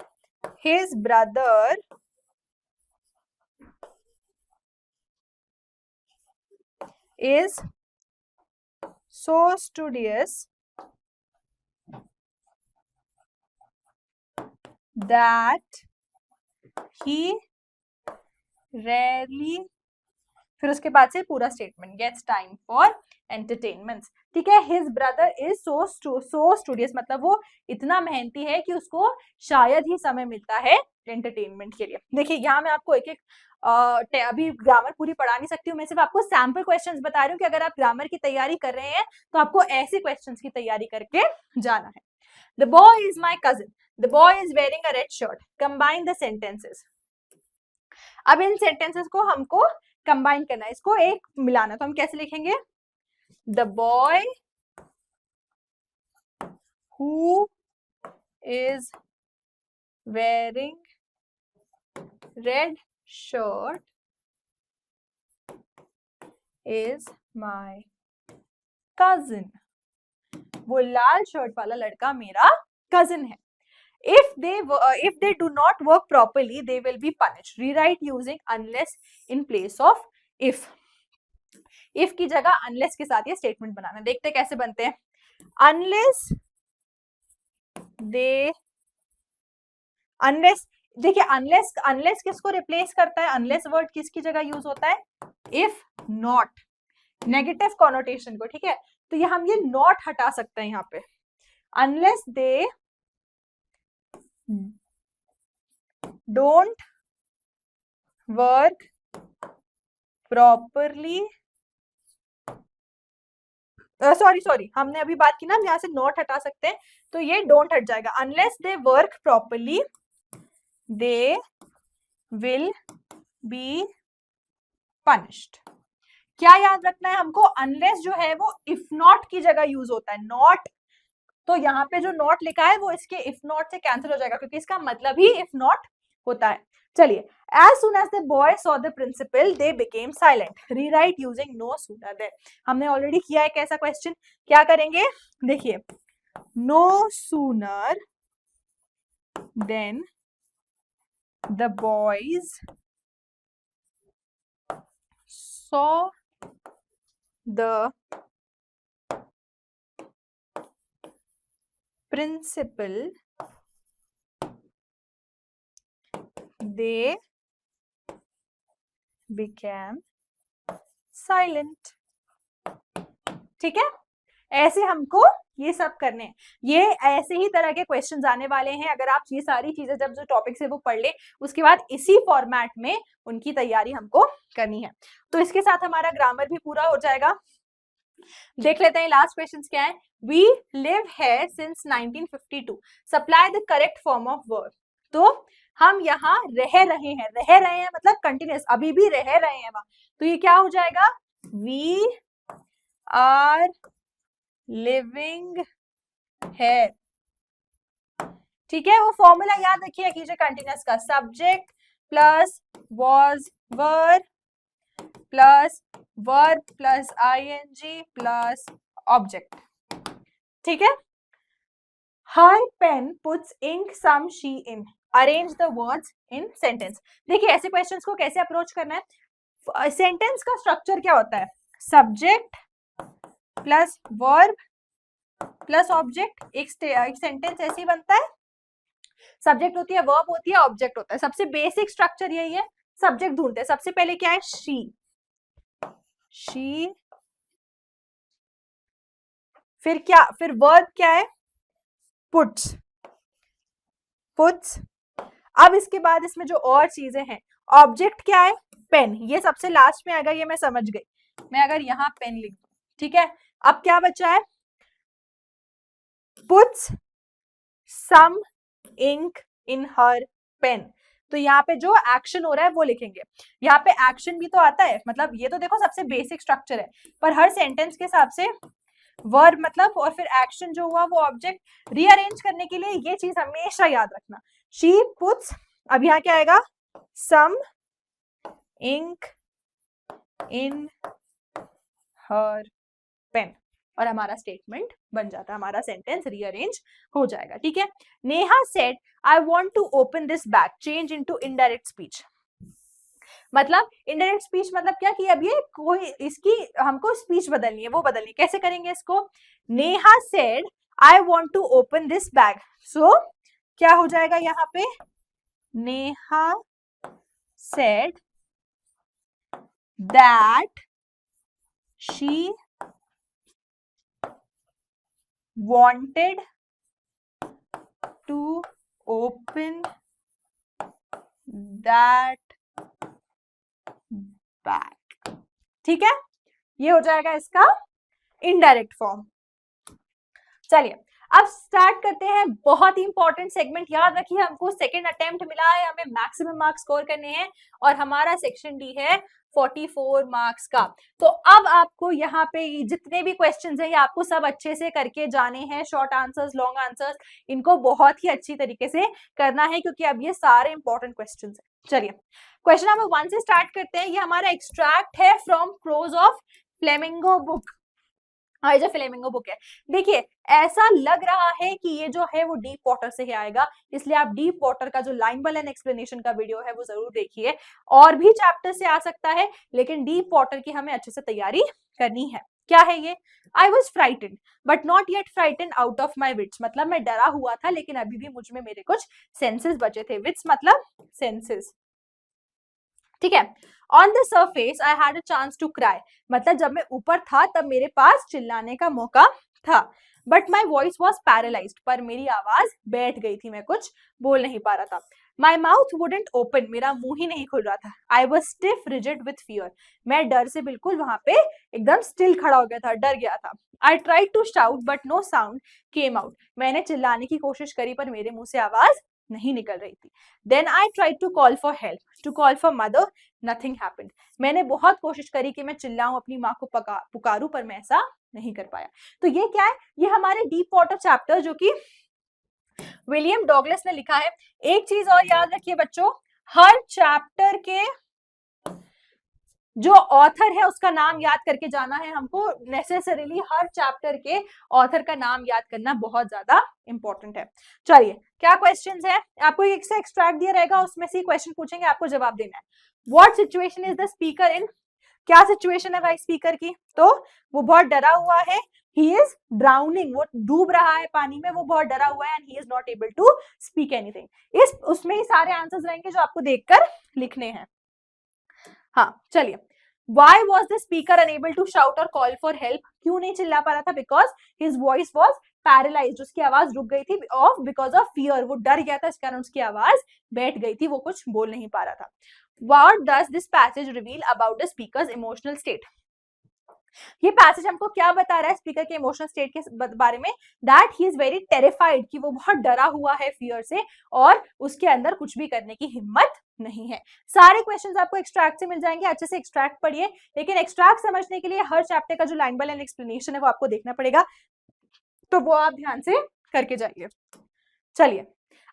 his brother is so studious that he rarely, फिर उसके बाद से पूरा statement, gets time for entertainment. ठीक है, his brother is so studious मतलब वो इतना मेहनती है कि उसको शायद ही समय मिलता है एंटरटेनमेंट के लिए। देखिए यहाँ मैं आपको एक एक अभी ग्रामर पूरी पढ़ा नहीं सकती हूँ, मैं सिर्फ आपको सैम्पल क्वेश्चंस बता रही हूँ कि अगर आप ग्रामर की तैयारी कर रहे हैं तो आपको ऐसे क्वेश्चंस की तैयारी करके जाना है। The boy is my cousin, the boy is wearing a red shirt, combine the sentences. अब इन सेंटेंसेस को हमको कंबाइन करना है, इसको एक मिलाना, तो हम कैसे लिखेंगे? The boy who is wearing red shirt is my cousin. वो लाल शर्ट वाला लड़का मेरा cousin है. If they do not work properly, they will be punished. Rewrite using unless in place of if. If की जगह unless के साथ ये statement बनाना. देखते कैसे बनते हैं. unless देखिए unless किसको रिप्लेस करता है? unless वर्ड किसकी जगह यूज होता है? if not, नेगेटिव कॉनोटेशन को, ठीक है? तो ये हम ये नॉट हटा सकते हैं यहाँ पे. unless they don't work properly, sorry हमने अभी बात की ना, हम यहाँ से नॉट हटा सकते हैं, तो ये डोंट हट जाएगा. unless they work properly, they will be punished. क्या याद रखना है हमको? unless जो है वो if not की जगह यूज होता है. not, तो यहाँ पे जो not लिखा है वो इसके if not से कैंसिल हो जाएगा, क्योंकि इसका मतलब ही if not होता है. चलिए, as soon as the boy saw the principal, they became silent. Rewrite using no sooner than. हमने ऑलरेडी किया है कैसा क्वेश्चन. क्या करेंगे? देखिए, no sooner than the boys saw the principal, they became silent. ठीक है, ऐसे हमको ये सब करने हैं. ये ऐसे ही तरह के क्वेश्चंस आने वाले हैं. अगर आप ये सारी चीजें जब जो टॉपिक से वो पढ़ ले, उसके बाद इसी फॉर्मेट में उनकी तैयारी हमको करनी है. तो इसके साथ हमारा ग्रामर भी पूरा हो जाएगा. देख लेते हैं लास्ट क्वेश्चन क्या है. वी लिव है since 1952. Supply the correct form of verb. तो हम यहाँ रह रहे हैं मतलब कंटिन्यूस, अभी भी रह रहे हैं वहां. तो ये क्या हो जाएगा? वी आर लिविंग है. ठीक है, वो फॉर्मूला याद रखिए कीजिए कंटिन्यूस का. Subject plus was were plus verb plus ING plus object. ठीक है. Her pen puts ink some she in. Arrange the words in sentence. देखिए, ऐसे क्वेश्चंस को कैसे अप्रोच करना है. सेंटेंस का स्ट्रक्चर क्या होता है? Subject plus verb plus object. एक सेंटेंस ऐसे ही बनता है. सब्जेक्ट होती है, वर्ब होती है, ऑब्जेक्ट होता है. सबसे बेसिक स्ट्रक्चर यही है. सब्जेक्ट ढूंढते हैं. सबसे पहले क्या है? शी. फिर क्या? फिर वर्ब क्या है? पुट्स. अब इसके बाद इसमें जो और चीजें हैं, ऑब्जेक्ट क्या है? पेन. ये सबसे लास्ट में आएगा, ये मैं समझ गई. मैं अगर यहाँ पेन लिख दूं, ठीक है. अब क्या बचा है? पुट्स सम इंक इन हर पेन. तो यहाँ पे जो एक्शन हो रहा है वो लिखेंगे. यहाँ पे एक्शन भी तो आता है, मतलब ये तो देखो सबसे बेसिक स्ट्रक्चर है, पर हर सेंटेंस के हिसाब से वर्ब मतलब और फिर एक्शन जो हुआ वो ऑब्जेक्ट. रीअरेंज करने के लिए ये चीज हमेशा याद रखना. शी पुट्स, अब यहाँ क्या आएगा? सम इंक इन हर पेन. और हमारा स्टेटमेंट बन जाता है, हमारा सेंटेंस रीअरेंज हो जाएगा. ठीक है. Neha said I want to open this bag. Change into indirect speech. मतलब इनडायरेक्ट स्पीच मतलब क्या कि अब ये कोई इसकी हमको स्पीच बदलनी है, वो बदलनी. कैसे करेंगे इसको? Neha said I want to open this bag. So क्या हो जाएगा यहाँ पे? Neha said that she wanted to open that bag. ठीक है, ये हो जाएगा इसका इनडायरेक्ट फॉर्म. चलिए, अब स्टार्ट करते हैं, बहुत ही इंपॉर्टेंट सेगमेंट, याद रखिए हमको सेकंड अटेम्प्ट मिला है, हमें मैक्सिमम मार्क्स स्कोर करने हैं और हमारा सेक्शन डी है 44 मार्क्स का। तो अब आपको यहाँ पे जितने भी क्वेश्चंस हैं ये आपको सब अच्छे से करके जाने हैं, शॉर्ट आंसर्स, लॉन्ग आंसर्स, इनको बहुत ही अच्छी तरीके से करना है क्योंकि अब ये सारे इंपॉर्टेंट क्वेश्चंस हैं। चलिए क्वेश्चन नंबर 1 से स्टार्ट करते हैं। ये हमारा एक्सट्रैक्ट है from prose of Flamingo book. हाँ, ये जो फ्लेमिंगो बुक है, देखिए ऐसा लग रहा है कि ये जो है वो डीप वाटर से ही आएगा, इसलिए आप डीप वाटर का जो लाइन बाय लाइन एक्सप्लेनेशन का वीडियो है वो जरूर देखिए। और भी चैप्टर से आ सकता है लेकिन डीप वाटर की हमें अच्छे से तैयारी करनी है। क्या है ये? I was frightened but not yet frightened out of my wits, मतलब मैं डरा हुआ था लेकिन अभी भी मुझ में मेरे कुछ सेंसेस बचे थे। विट्स मतलब सेंसेस, ठीक है। On the surface I had a chance to cry, मतलब जब मैं ऊपर था तब मेरे पास चिल्लाने का मौका था। But my voice was paralysed, पर मेरी आवाज बैठ गई थी, मैं कुछ बोल नहीं पा रहा था। माई माउथ वुडंट ओपन, मेरा मुंह ही नहीं खुल रहा था। I was stiff rigid with fear, मैं डर से बिल्कुल वहां पे एकदम स्टिल खड़ा हो गया था, डर गया था। I tried to shout but no sound came out, मैंने चिल्लाने की कोशिश करी पर मेरे मुंह से आवाज नहीं निकल रही थी। Then I tried to call for help, to call for mother, nothing happened, मैंने बहुत कोशिश करी कि मैं चिल्लाऊं, अपनी माँ को पुकारूं, पर मैं ऐसा नहीं कर पाया। तो ये क्या है? ये हमारे डीप वाटर चैप्टर जो कि विलियम डॉगलस ने लिखा है। एक चीज और याद रखिए बच्चों, हर चैप्टर के जो ऑथर है उसका नाम याद करके जाना है हमको, नेसेसरीली हर चैप्टर के ऑथर का नाम याद करना बहुत ज्यादा इंपॉर्टेंट है। चलिए क्या क्वेश्चंस है, आपको एक से एक्सट्रैक्ट दिया रहेगा, उसमें से क्वेश्चन पूछेंगे, आपको जवाब देना है। What situation is the speaker in, क्या सिचुएशन है भाई स्पीकर की? तो वो बहुत डरा हुआ है, ही इज ड्राउनिंग, वो डूब रहा है पानी में, वो बहुत डरा हुआ है, and he is not able to speak anything. इस उसमें ही सारे आंसर्स रहेंगे जो आपको देखकर लिखने हैं। हाँ चलिए, Why was the speaker unable to shout or call for help? क्यों नहीं चिल्ला पा रहा था? Because his voice was paralyzed, उसकी आवाज रुक गई थी, because of fear, वो डर गया था, इस कारण उसकी आवाज बैठ गई थी, वो कुछ बोल नहीं पा रहा था। What does this passage reveal about the speaker's emotional state? ये पैसेज हमको क्या बता रहा है स्पीकर के इमोशनल स्टेट के बारे में? That he is very terrified, कि वो बहुत डरा हुआ है फियर से और उसके अंदर कुछ भी करने की हिम्मत नहीं है। सारे क्वेश्चंस आपको एक्सट्रैक्ट से मिल जाएंगे, अच्छे से एक्सट्रैक्ट पढ़िए, लेकिन एक्सट्रैक्ट समझने के लिए हर चैप्टर का जो लाइन बाय लाइन एक्सप्लेनेशन है वो आपको देखना पड़ेगा, तो वो आप ध्यान से करके जाइए। चलिए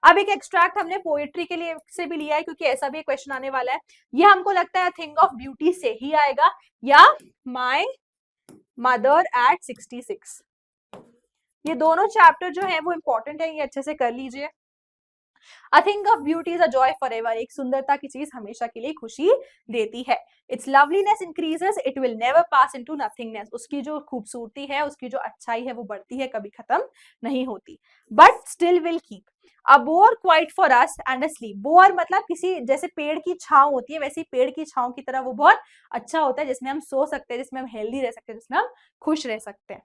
अब एक एक्सट्रैक्ट हमने पोएट्री के लिए से भी लिया है क्योंकि ऐसा भी क्वेश्चन आने वाला है। ये हमको लगता है थिंग ऑफ ब्यूटी से ही आएगा या माय मदर एट 66। ये दोनों चैप्टर जो है वो इंपॉर्टेंट है, ये अच्छे से कर लीजिए। A thing of beauty is a joy forever, एक सुंदरता की चीज हमेशा के लिए खुशी देती है। Its loveliness increases, it will never pass into nothingness, उसकी जो खूबसूरती है, उसकी जो अच्छाई है वो बढ़ती है, कभी खत्म नहीं होती। But still will keep a boar quiet for us and asleep, bore मतलब किसी, जैसे पेड़ की छांव होती है वैसे ही पेड़ की छांव की तरह वो बहुत अच्छा होता है, जिसमें हम सो सकते हैं, जिसमें हम हेल्दी रह सकते हैं, जिसमें हम खुश रह सकते हैं।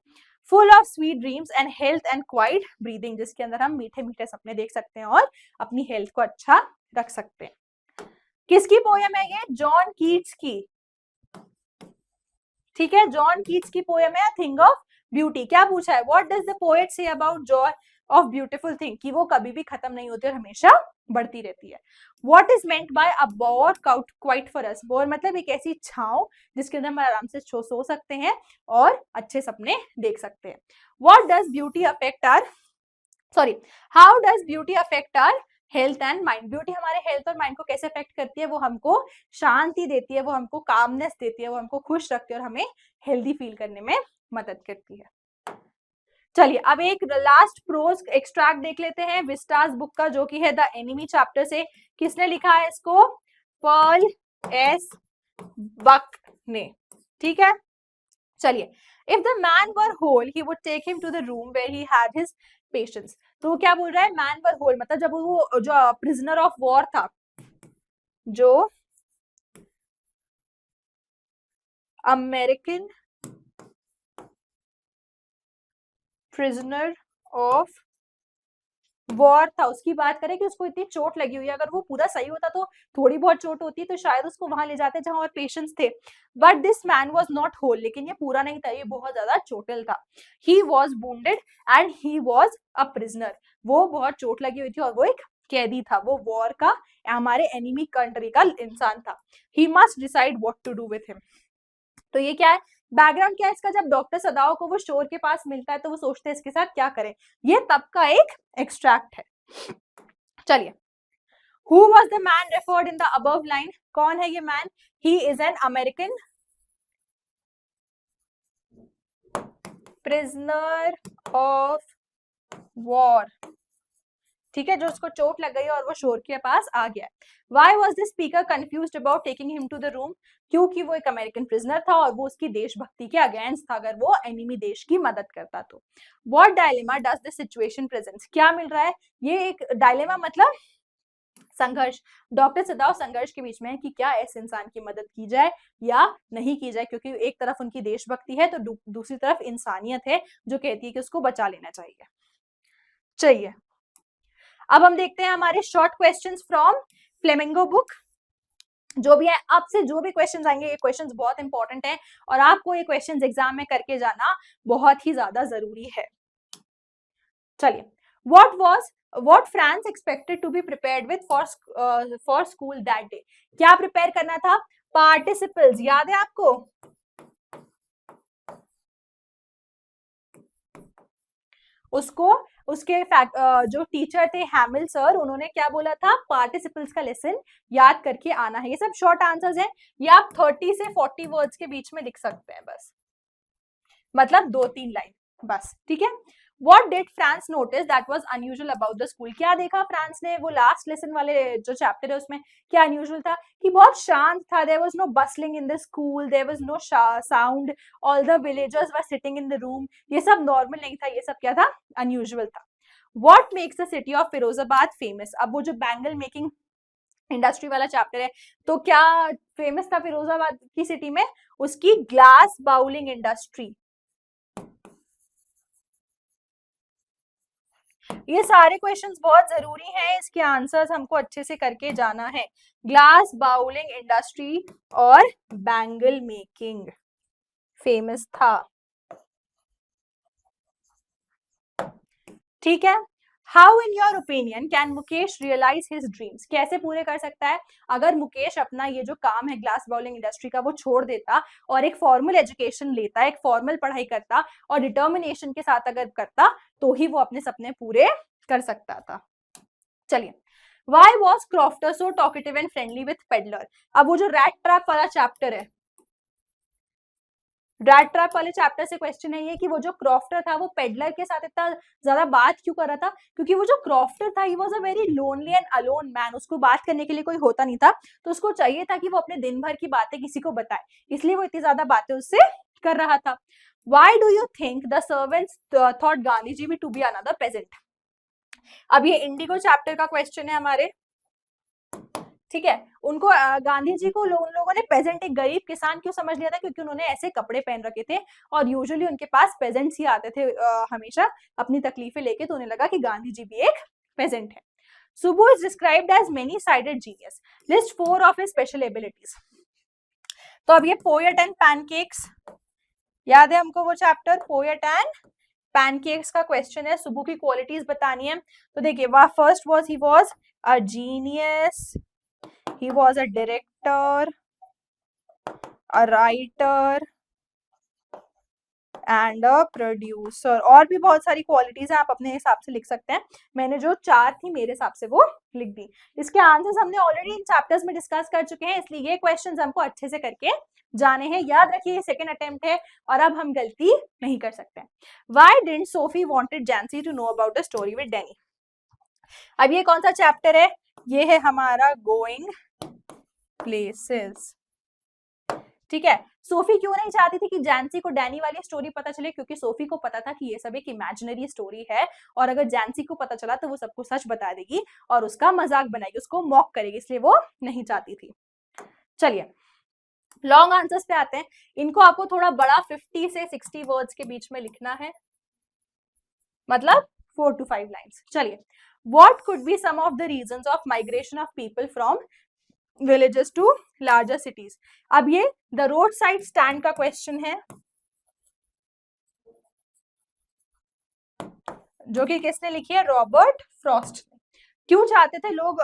Full of sweet dreams and health and quite breathing, जिसके अंदर हम मीठे मीठे सपने देख सकते हैं और अपनी हेल्थ को अच्छा रख सकते हैं। किसकी पोयम है ये? जॉन कीट्स की, ठीक है, जॉन कीट्स की पोयम है थिंग ऑफ ब्यूटी। क्या पूछा है? What does the poet say about Joy of beautiful thing, कि वो कभी भी खत्म नहीं होती और हमेशा बढ़ती रहती है। What is meant by a bore quiet for us, bore मतलब एक ऐसी छांव जिसके अंदर हम आराम से सो सकते हैं और अच्छे सपने देख सकते हैं। What does beauty affect our, sorry, how does beauty affect our health and mind, beauty हमारे हेल्थ और माइंड को कैसे अफेक्ट करती है? वो हमको शांति देती है, वो हमको कामनेस देती है, वो हमको खुश रखती है और हमें हेल्दी फील करने में मदद करती है। चलिए अब एक लास्ट प्रोज एक्सट्रैक्ट देख लेते हैं विस्टास बुक का, जो कि है द एनिमी चैप्टर से। किसने लिखा है इसको? पर्ल एस बक ने, ठीक है। चलिए, if the man were whole he would take him to the room where he had his patients, तो वो क्या बोल रहा है? मैन वर होल मतलब जब वो जो प्रिजनर ऑफ वॉर था, जो अमेरिकन प्रिजनर ऑफ वॉर था, उसकी बात करें कि उसको इतनी चोट लगी हुई है, अगर वो पूरा सही होता तो थोड़ी बहुत चोट होती तो शायद उसको वहां ले जाते जहां और पेशेंट्स थे, but this man was not whole, लेकिन ये पूरा नहीं था, ये बहुत ज्यादा चोटिल था। He was wounded and he was a prisoner, वो बहुत चोट लगी हुई थी और वो एक कैदी था, वो वॉर का, हमारे एनिमी कंट्री का इंसान था। He must decide what to do with him. तो ये क्या है, बैकग्राउंड क्या है इसका, जब डॉक्टर सदाओ को वो शोर के पास मिलता है तो वो सोचते हैं इसके साथ क्या करें, ये तब का एक एक्सट्रैक्ट है। चलिए, who was the man referred in the above line, कौन है ये man, he is an American prisoner of war, ठीक है, जो उसको चोट लग गई और वो शोर के पास आ गया। Why was the speaker confused about taking him to the room? क्योंकि वो एक अमेरिकन प्रिजनर था और वो उसकी देशभक्ति के अगेंस्ट था अगर वो एनिमी देश की मदद करता तो। What dilemma does the situation present? क्या मिल रहा है, ये एक डायलेमा मतलब संघर्ष, डॉक्टर सदाव संघर्ष के बीच में है कि क्या ऐसे इंसान की मदद की जाए या नहीं की जाए, क्योंकि एक तरफ उनकी देशभक्ति है तो दूसरी तरफ इंसानियत है जो कहती है कि उसको बचा लेना चाहिए। चाहिए, अब हम देखते हैं हमारे short questions from flamingo book. जो भी है, आपसे जो भी क्वेश्चंस आएंगे ये क्वेश्चंस बहुत इंपॉर्टेंट हैं और आपको ये क्वेश्चंस एग्जाम में करके जाना बहुत ही ज्यादा जरूरी है। चलिए, what France expected to be prepared with for school that day? क्या प्रिपेयर करना था, पार्टिसिपल्स, याद है आपको, उसको उसके जो टीचर थे हैमिल सर, उन्होंने क्या बोला था, पार्टिसिपल्स का लेसन याद करके आना है। ये सब शॉर्ट आंसर्स हैं, ये आप 30 से 40 वर्ड्स के बीच में लिख सकते हैं बस, मतलब 2-3 लाइन बस, ठीक है। What did France notice that was unusual about the school? क्या देखा फ्रांस ने, वो लास्ट लेसन वाले जो चैप्टर है उसमें क्या अनयूजुअल था, कि बहुत शांत था, there was no bustling in the school, there was no sound, all the villagers were sitting in the room, ये सब नॉर्मल नहीं था, ये सब क्या था, अनयूजुअल था। What makes the city of Firozabad famous? अब वो जो बैंगल मेकिंग इंडस्ट्री वाला चैप्टर है, तो क्या फेमस था फिरोजाबाद की सिटी में, उसकी ग्लास बाउलिंग इंडस्ट्री। ये सारे क्वेश्चंस बहुत जरूरी हैं, इसके आंसर्स हमको अच्छे से करके जाना है। ग्लास बाउलिंग इंडस्ट्री और बैंगल मेकिंग फेमस था, ठीक है। How in your opinion can Mukesh realise his dreams? कैसे पूरे कर सकता है, अगर मुकेश अपना ये जो काम है ग्लास बाउलिंग इंडस्ट्री का वो छोड़ देता और एक फॉर्मल एजुकेशन लेता, एक फॉर्मल पढ़ाई करता और डिटर्मिनेशन के साथ अगर करता तो ही वो अपने सपने पूरे कर सकता था। चलिए, Why was Crofter so talkative and friendly with Peddler? अब वो जो रैट ट्रैप वाला चैप्टर है, रैट ट्रैप वाले चैप्टर से क्वेश्चन है ये कि वो जो क्रॉफ्टर था वो पेडलर के साथ इतना ज्यादा बात क्यों कर रहा था, क्योंकि वो जो क्रॉफ्टर था he was a very lonely and alone man, उसको बात करने के लिए कोई होता नहीं था, तो उसको चाहिए था कि वो अपने दिन भर की बातें किसी को बताए, इसलिए वो इतनी ज्यादा बातें उससे कर रहा था। Why do you think the servants thought Gandhi ji to be another peasant? अब ये इंडिगो चैप्टर का क्वेश्चन है हमारे, ठीक है। उनको गांधी जी को उन लोगों ने पेजेंट, एक गरीब किसान क्यों समझ लिया था, क्योंकि उन्होंने ऐसे कपड़े पहन रखे थे और यूजुअली उनके पास पेजेंट्स ही आते थे हमेशा अपनी तकलीफें लेके, तो उन्हें लगा कि गांधी जी भी एक पेजेंट है। Subbu is described as many sided genius, list 4 of his special abilities. तो अब ये पोएट एंड पैनकेक्स, याद है हमको वो चैप्टर पोएट एंड पैनकेक्स का क्वेश्चन है, सुबु की क्वालिटीज बतानी है। तो देखिए, first was he was a genius, he was a director, a writer and a producer। और भी बहुत सारी क्वालिटीज हैं, आप अपने हिसाब से लिख सकते हैं, मैंने जो 4 थी मेरे हिसाब से वो लिख दी। इसके आंसर्स हमने ऑलरेडी इन चैप्टर्स में डिस्कस कर चुके हैं, इसलिए ये क्वेश्चंस हमको अच्छे से करके जाने हैं। याद रखिए ये सेकंड अटेम्प्ट है और अब हम गलती नहीं कर सकते। Why didn't Sophie wanted Jancy to know about the story with Danny? अब ये कौन सा चैप्टर है, ये है हमारा गोइंग प्लेसेस, ठीक है। सोफी क्यों नहीं चाहती थी कि जैंसी को डैनी वाली स्टोरी पता चले, क्योंकि सोफी को पता था कि ये सब एक इमेजिनरी स्टोरी है और अगर जैंसी को पता चला तो वो सबको सच बता देगी और उसका मजाक बनाएगी, उसको मॉक करेगी, इसलिए वो नहीं चाहती थी। चलिए, लॉन्ग आंसर्स पे आते हैं, इनको आपको थोड़ा बड़ा 50 से 60 वर्ड्स के बीच में लिखना है, मतलब 4 to 5 लाइन्स। चलिए, What could be some of the reasons of migration of people from villages to larger cities? अब ये the road side stand का question है, जो कि किसने लिखी है? Robert Frost. क्यों चाहते थे लोग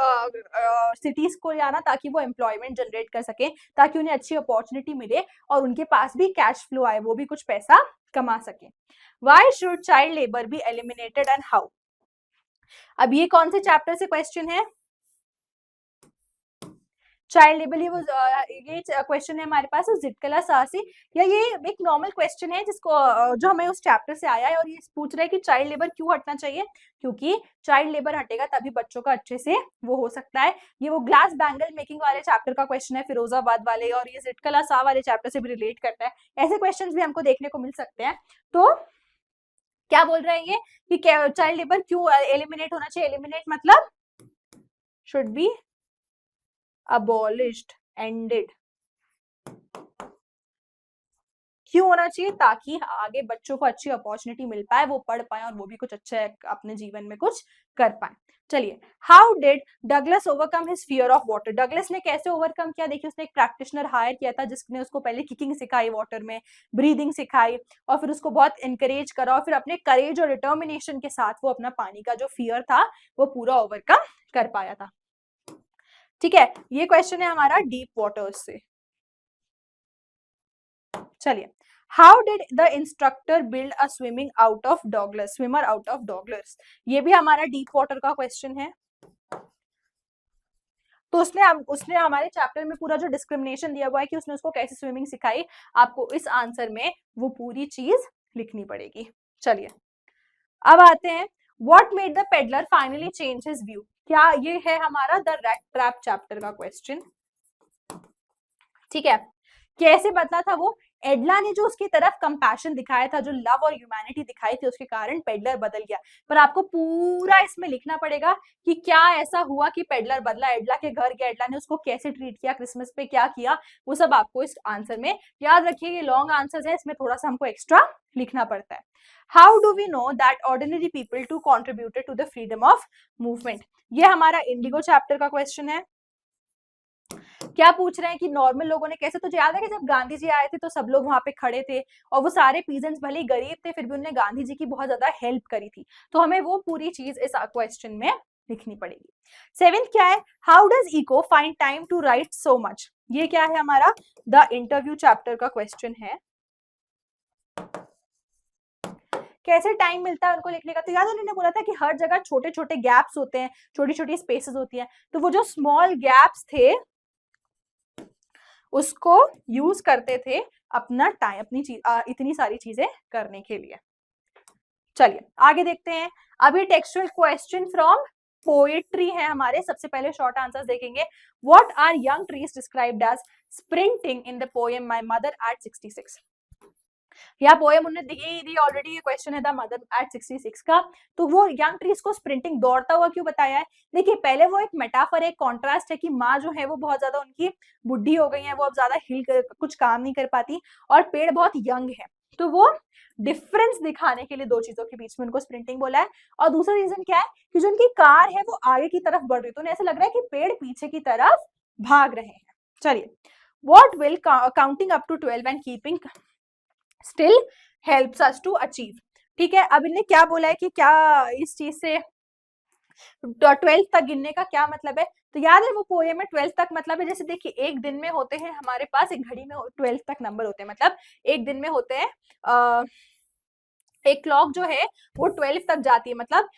सिटीज को जाना? ताकि वो एम्प्लॉयमेंट जनरेट कर सके, ताकि उन्हें अच्छी अपॉर्चुनिटी मिले और उनके पास भी कैश फ्लो आए, वो भी कुछ पैसा कमा सके। Why should child labour be eliminated and how? अब ये कौन से चैप्टर से क्वेश्चन है? चाइल्ड लेबर, ये क्वेश्चन है हमारे पास जिटकला साहसी, या ये एक नॉर्मल क्वेश्चन है जिसको जो हमें उस चैप्टर से आया है, और ये पूछ रहा है कि चाइल्ड लेबर क्यों हटना चाहिए? क्योंकि चाइल्ड लेबर हटेगा तभी बच्चों का अच्छे से वो हो सकता है। ये वो ग्लास बैंगल मेकिंग वाले चैप्टर का क्वेश्चन है, फिरोजाबाद वाले, और ये जिटकला शाह वाले चैप्टर से भी रिलेट करता है। ऐसे क्वेश्चन भी हमको देखने को मिल सकते हैं। तो क्या बोल रहे हैं ये कि चाइल्ड लेबर क्यों एलिमिनेट होना चाहिए? एलिमिनेट मतलब शुड बी abolished, ended। क्यों होना चाहिए? ताकि आगे बच्चों को अच्छी अपॉर्चुनिटी मिल पाए, वो पढ़ पाए और वो भी कुछ अच्छा अपने जीवन में कुछ कर पाए। चलिए, how did Douglas overcome his fear of water? Douglas ने कैसे ओवरकम किया? देखिए, उसने एक प्रैक्टिशनर हायर किया था जिसने उसको पहले किकिंग सिखाई वाटर में, ब्रीदिंग सिखाई, और फिर उसको बहुत एनकरेज करा, और फिर अपने करेज और डिटर्मिनेशन के साथ वो अपना पानी का जो फियर था वो पूरा ओवरकम कर पाया था। ठीक है, ये क्वेश्चन है हमारा डीप वाटर्स से। चलिए, how did the instructor build a swimming out of Douglas, swimmer out of Douglas? ये भी हमारा डीप वाटर का क्वेश्चन है। तो उसने हमारे चैप्टर में पूरा जो डिस्क्रिमिनेशन दिया हुआ है कि उसने उसको कैसे स्विमिंग सिखाई, आपको इस आंसर में वो पूरी चीज लिखनी पड़ेगी। चलिए, अब आते हैं, what made the peddler finally change his view? क्या ये है हमारा द रैट ट्रैप चैप्टर का क्वेश्चन। ठीक है, कैसे बदला था वो? एडला ने जो उसकी तरफ कंपैशन दिखाया था, जो लव और ह्यूमैनिटी दिखाई थी, उसके कारण पेडलर बदल गया। पर आपको पूरा इसमें लिखना पड़ेगा कि क्या ऐसा हुआ कि पेडलर बदला, एडला के घर गया, एडला ने उसको कैसे ट्रीट किया, क्रिसमस पे क्या किया, वो सब आपको इस आंसर में याद रखिए। ये लॉन्ग आंसर है, इसमें थोड़ा सा हमको एक्स्ट्रा लिखना पड़ता है। How do we know that ordinary people too contributed to the freedom of movement? ये हमारा इंडिगो चैप्टर का क्वेश्चन है। क्या पूछ रहे हैं कि नॉर्मल लोगों ने कैसे? तुझे याद है कि जब गांधी जी आए थे तो सब लोग वहां पे खड़े थे, और वो सारे पीजेंट्स भले ही गरीब थे फिर भी उन्होंने गांधी जी की बहुत ज्यादा हेल्प करी थी। तो हमें वो पूरी चीज इस क्वेश्चन में लिखनी पड़ेगी। सेवेंथ क्या है? How does Eco find time to write so much? ये क्या है हमारा द इंटरव्यू चैप्टर का क्वेश्चन है। कैसे टाइम मिलता है उनको लिखने का? तो याद उन्होंने बोला था कि हर जगह छोटे छोटे गैप्स होते हैं, छोटी छोटी स्पेसेस होती हैं, तो वो जो स्मॉल गैप्स थे उसको यूज करते थे अपना टाइम, अपनी इतनी सारी चीजें करने के लिए। चलिए आगे देखते हैं। अभी टेक्सचुअल क्वेश्चन फ्रॉम पोएट्री है हमारे। सबसे पहले शॉर्ट आंसर्स देखेंगे। What are young trees described as sprinting in the poem my mother at 66? या पोएम उन्होंने दी ऑलरेडी, ये क्वेश्चन है द मदर एट 66 का। तो वो यंग ट्रीज को स्प्रिंटिंग, दौड़ता हुआ क्यों बताया है? देखिए, पहले वो एक मेटाफर, एक कॉन्ट्रास्ट है कि माँ जो है वो बहुत ज्यादा उनकी बुढ़ी हो गई है, वो अब ज्यादा कुछ काम नहीं कर पाती, और पेड़ बहुत यंग है। तो वो डिफरेंस दिखाने के लिए दो चीजों के बीच में उनको स्प्रिंटिंग बोला है। और दूसरा रीजन क्या है कि जो उनकी कार है वो आगे की तरफ बढ़ रही है, तो उन्हें ऐसा लग रहा है कि पेड़ पीछे की तरफ भाग रहे हैं। चलिए, what will counting up to 12 and keeping still helps us to achieve? ठीक है, अब इन्हें क्या बोला है कि क्या इस चीज से 12 तक गिनने का क्या मतलब है? तो याद है वो पोएम में 12 तक मतलब है, जैसे देखिए एक दिन में होते हैं हमारे पास, एक घड़ी में 12 तक नंबर होते हैं, मतलब एक दिन में होते हैं एक क्लॉक जो है वो 12 तक जाती है, मतलब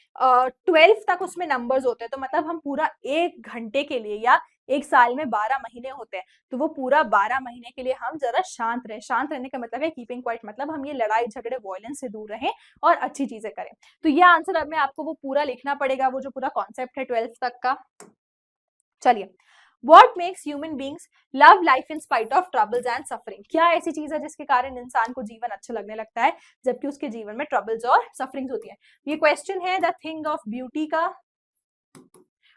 12 तक उसमें नंबर्स होते हैं। तो मतलब हम पूरा एक घंटे के लिए, या एक साल में 12 महीने होते हैं, तो वो पूरा 12 महीने के लिए हम जरा शांत रहे। शांत रहने का मतलब है कीपिंग क्वाइट, मतलब हम ये लड़ाई झगड़े वॉयलेंस से दूर रहें और अच्छी चीजें करें। तो ये आंसर अब में आपको वो पूरा लिखना पड़ेगा, वो जो पूरा कॉन्सेप्ट है 12 तक का। चलिए, What makes human beings love life in spite of troubles and suffering? क्या ऐसी चीज है जिसके कारण इंसान को जीवन अच्छा लगने लगता है जबकि उसके जीवन में ट्रबल्स और सफरिंग्स होती है? ये क्वेश्चन है द थिंग ऑफ ब्यूटी का।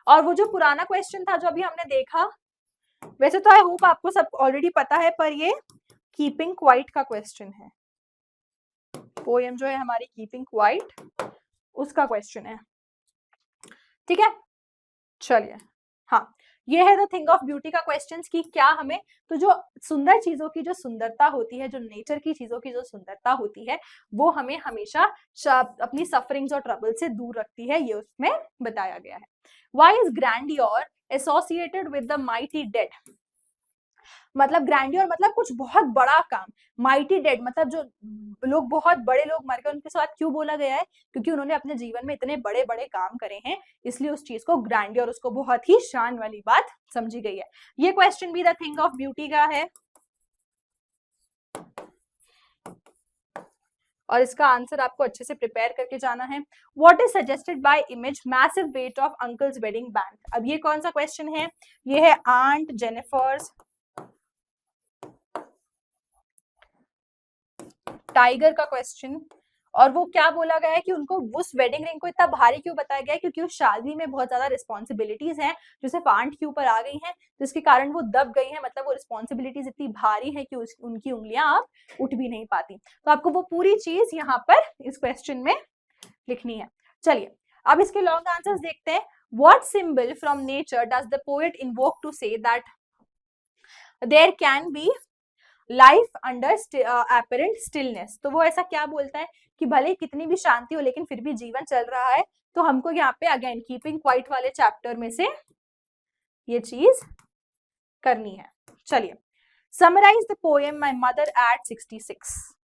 और वो जो पुराना क्वेश्चन था जो अभी हमने देखा, वैसे तो आई होप आपको सब ऑलरेडी पता है, पर ये कीपिंग क्वाइट का क्वेश्चन है। पोएम जो है हमारी कीपिंग क्वाइट, उसका क्वेश्चन है। ठीक है, चलिए। हाँ, ये है द थिंग ऑफ ब्यूटी का क्वेश्चंस कि क्या हमें, तो जो सुंदर चीजों की जो सुंदरता होती है, जो नेचर की चीजों की जो सुंदरता होती है, वो हमें हमेशा अपनी सफरिंग्स और ट्रबल से दूर रखती है, ये उसमें बताया गया है। Why is grandeur associated with the mighty dead? मतलब ग्रैंडियोर मतलब कुछ बहुत बड़ा काम, माइटी डेड मतलब जो लोग बहुत बड़े लोग मर गए उनके साथ क्यों बोला गया है? क्योंकि उन्होंने अपने जीवन में इतने बड़े बड़े काम करे हैं, इसलिए उस चीज को ग्रैंडियोर, उसको बहुत ही शान वाली बात समझी गई है। ये क्वेश्चन भी द थिंग ऑफ ब्यूटी का है और इसका आंसर आपको अच्छे से प्रिपेयर करके जाना है। What is suggested by image massive weight of uncle's wedding band? अब ये कौन सा क्वेश्चन है? ये है आंट जेनिफर्स टाइगर का क्वेश्चन। और वो क्या बोला गया है कि उनको उस वेडिंग रिंग को इतना भारी क्यों बताया गया है? क्योंकि उस शादी में बहुत ज्यादा रिस्पॉन्सिबिलिटीज हैं जो सिर्फ आंट के ऊपर आ गई हैं, जिसके कारण वो दब गई हैं, मतलब वो रिस्पॉन्सिबिलिटीज इतनी भारी है कि उनकी उंगलियां आप उठ भी नहीं पाती। तो आपको वो पूरी चीज यहाँ पर इस क्वेश्चन में लिखनी है। चलिए, अब इसके लॉन्ग आंसर्स देखते हैं। What symbol from nature does the poet invoke to say that there can be life under apparent stillness? तो वो ऐसा क्या बोलता है कि भले कितनी भी शांति हो लेकिन फिर भी जीवन चल रहा है। तो हमको यहाँ पे अगेन कीपिंग क्वाइट वाले चैप्टर में से ये चीज करनी है। चलिए, summarise the poem my mother at 66।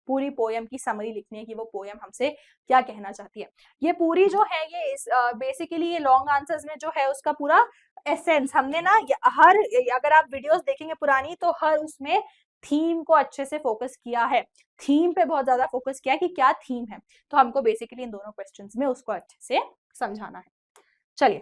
पूरी पोएम की समरी लिखनी है कि वो पोएम हमसे क्या कहना चाहती है। ये पूरी जो है ये बेसिकली ये लॉन्ग आंसर्स में जो है उसका पूरा एसेंस हमने ना हर, अगर आप वीडियोस देखेंगे पुरानी तो हर उसमें थीम को अच्छे से फोकस किया है, थीम पे बहुत ज्यादा फोकस किया है कि क्या थीम है। तो हमको बेसिकली इन दोनों क्वेश्चंस में उसको अच्छे से समझाना है। चलिए,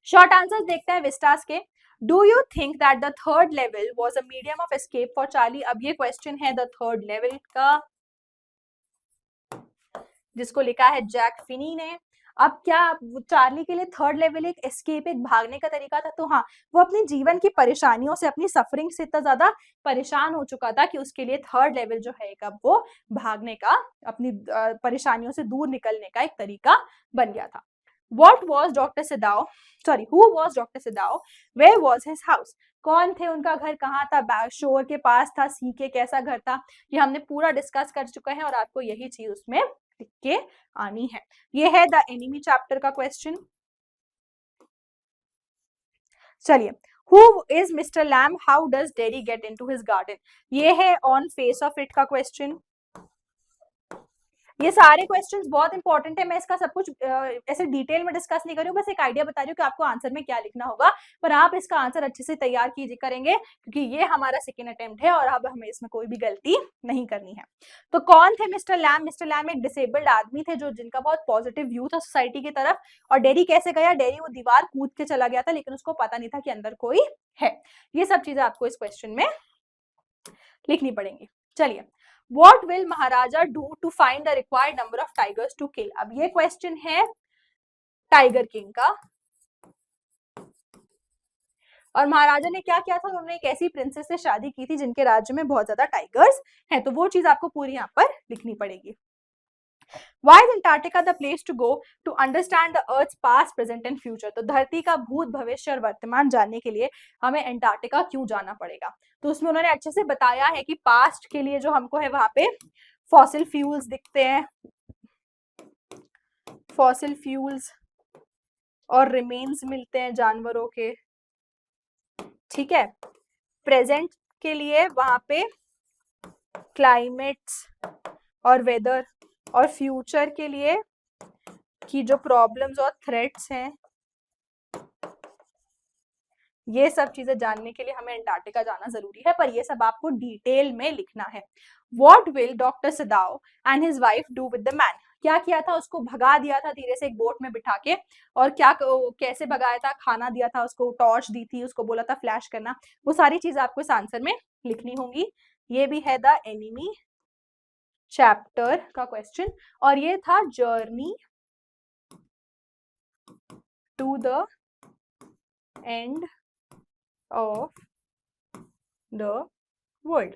शॉर्ट आंसर्स देखते हैं विस्टास के। Do you think that the third level was a medium of escape for Charlie? अब ये क्वेश्चन है द थर्ड लेवल का, जिसको लिखा है जैक फिनी ने। अब क्या चार्ली के लिए थर्ड लेवल एक एस्केप, एक भागने का तरीका था? तो हाँ, वो अपनी जीवन की परेशानियों से, अपनी सफरिंग से इतना ज्यादा परेशान हो चुका था कि उसके लिए थर्ड लेवल जो है एक अब वो भागने का, अपनी परेशानियों से दूर निकलने का एक तरीका बन गया था। What was Dr. Sidao? Sorry, who was Dr. Sidao? Where was his house? कौन थे, उनका घर कहाँ था? शोर के पास था? सी के कैसा घर था? ये हमने पूरा डिस्कस कर चुका है और आपको यही चीज उसमें लिख के आनी है। ये है द एनिमी चैप्टर का क्वेश्चन। चलिए, who is Mister Lamb? How does Derry get into his garden? ये है ऑन फेस ऑफ इट का क्वेश्चन। ये सारे क्वेश्चंस बहुत इंपॉर्टेंट है। मैं इसका सब कुछ ऐसे डिटेल में डिस्कस नहीं कर रही हूँ, बस एक आइडिया बता रही हूँ कि आपको आंसर में क्या लिखना होगा, पर आप इसका आंसर अच्छे से तैयार कीजिए करेंगे क्योंकि ये हमारा सेकेंड अटेम्प्ट है और अब हमें इसमें कोई भी गलती नहीं करनी है। तो कौन थे मिस्टर लैम? मिस्टर लैम एक डिसेबल्ड आदमी थे जो जिनका बहुत पॉजिटिव व्यू था सोसाइटी की तरफ। और डेरी कैसे गया? डेरी वो दीवार कूद के चला गया था लेकिन उसको पता नहीं था कि अंदर कोई है। ये सब चीजें आपको इस क्वेश्चन में लिखनी पड़ेंगी। चलिए, What will Maharaja do to find the required number of tigers to kill? अब ये क्वेश्चन है टाइगर किंग का। और महाराजा ने क्या किया था? उन्होंने एक ऐसी प्रिंसेस से शादी की थी जिनके राज्य में बहुत ज्यादा टाइगर्स हैं, तो वो चीज आपको पूरी यहाँ पर लिखनी पड़ेगी। Why is Antarctica the place to go to understand the Earth's past, present and future? तो धरती का भूत, भविष्य और वर्तमान जानने के लिए हमें एंटार्क्टिका क्यों जाना पड़ेगा? तो उसमें उन्होंने अच्छे से बताया है कि पास्ट के लिए जो हमको है वहां पे फॉसिल फ्यूल्स दिखते हैं, फॉसिल फ्यूल्स और रिमेन्स मिलते हैं जानवरों के, ठीक है। प्रेजेंट के लिए वहां पे क्लाइमेट्स और वेदर, और फ्यूचर के लिए की जो प्रॉब्लम्स और थ्रेट्स हैं, ये सब चीजें जानने के लिए हमें एंटार्क्टिका जाना जरूरी है, पर ये सब आपको डिटेल में लिखना है। What will Dr. Sadao and his wife do with the man? क्या किया था? उसको भगा दिया था धीरे से एक बोट में बिठा के। और क्या कैसे भगाया था? खाना दिया था उसको, टॉर्च दी थी उसको, बोला था फ्लैश करना। वो सारी चीज आपको इस आंसर में लिखनी होंगी। ये भी है द एनिमी चैप्टर का क्वेश्चन और ये था journey to the end of the world.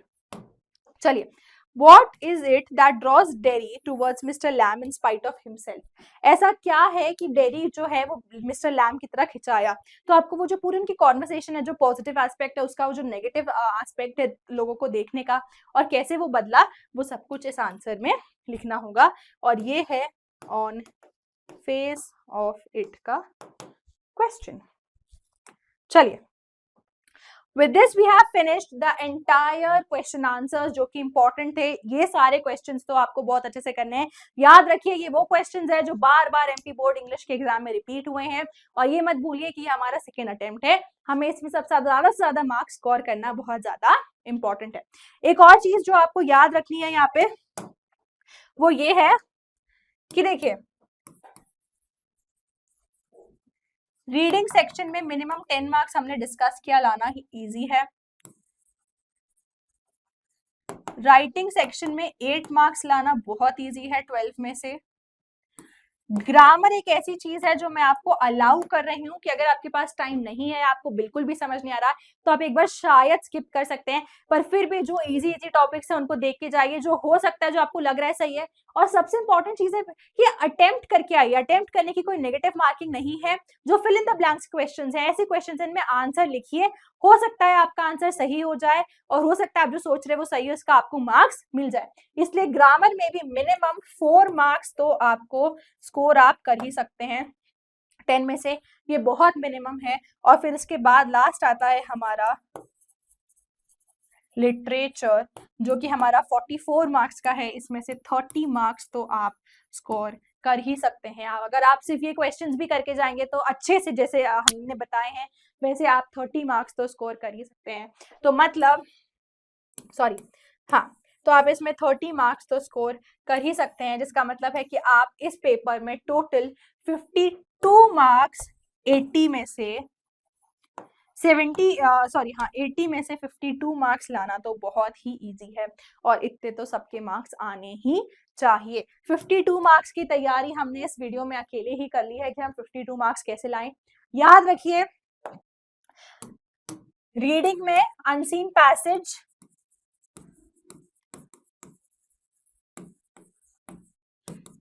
चलिए, What is it that draws Derry towards Mr. Lamb in spite of himself? ऐसा क्या है कि डेरी जो है वो मिस्टर लैम की तरह खिंचाया? तो आपको वो जो पूरी उनकी कॉन्वर्सेशन है, जो पॉजिटिव एस्पेक्ट है उसका, वो जो नेगेटिव एस्पेक्ट है लोगों को देखने का और कैसे वो बदला, वो सब कुछ इस आंसर में लिखना होगा। और ये है ऑन फेस ऑफ इट का क्वेश्चन। चलिए, With this we have finished the entire question answers जो कि important थे। ये सारे questions तो आपको बहुत अच्छे से करने हैं। याद रखिए ये वो questions है जो बार बार MP बोर्ड इंग्लिश के एग्जाम में रिपीट हुए हैं, और ये मत भूलिए कि ये हमारा सेकेंड अटेम्प्ट है। हमें इसमें सबसे ज्यादा से ज्यादा मार्क्स स्कोर करना बहुत ज्यादा इंपॉर्टेंट है। एक और चीज जो आपको याद रखनी है यहाँ पे, वो ये है कि देखिए, रीडिंग सेक्शन में मिनिमम 10 मार्क्स हमने डिस्कस किया, लाना ही इजी है। राइटिंग सेक्शन में 8 मार्क्स लाना बहुत इजी है 12 में से। ग्रामर एक ऐसी चीज है जो मैं आपको अलाउ कर रही हूँ कि अगर आपके पास टाइम नहीं है, आपको बिल्कुल भी समझ नहीं आ रहा, तो आप एक बार शायद स्किप कर सकते हैं, पर फिर भी जो इजी टॉपिक्स है उनको देख के जाइए, जो हो सकता है, जो आपको लग रहा है सही है। और सबसे इंपॉर्टेंट चीज है कि अटेम्प्ट करके आइए। अटेम्प्ट करने की कोई नेगेटिव मार्किंग नहीं है। जो fill in the blanks questions है, ऐसे क्वेश्चंस इनमें आंसर लिखिए, हो सकता है आपका आंसर सही हो जाए और हो सकता है आप जो सोच रहे हैं वो सही है, उसका आपको मार्क्स मिल जाए। इसलिए ग्रामर में भी मिनिमम 4 मार्क्स तो आपको स्कोर आप कर ही सकते हैं 10 में से, ये बहुत मिनिमम है। और फिर इसके बाद लास्ट आता है हमारा लिटरेचर, जो कि हमारा 44 मार्क्स का है। इसमें से 30 मार्क्स तो आप स्कोर कर ही सकते हैं। अगर आप सिर्फ ये क्वेश्चंस भी करके जाएंगे तो अच्छे से, जैसे हमने बताए हैं वैसे, आप 30 मार्क्स तो स्कोर कर ही सकते हैं। तो मतलब तो आप इसमें 30 मार्क्स तो स्कोर कर ही सकते हैं, जिसका मतलब है कि आप इस पेपर में टोटल 52 मार्क्स 80 में से 80 में से 52 मार्क्स लाना तो बहुत ही इजी है, और इतने तो सबके मार्क्स आने ही चाहिए। 52 मार्क्स की तैयारी हमने इस वीडियो में अकेले ही कर ली है कि हम 52 मार्क्स कैसे लाएं। याद रखिए, रीडिंग में अनसीन पैसेज,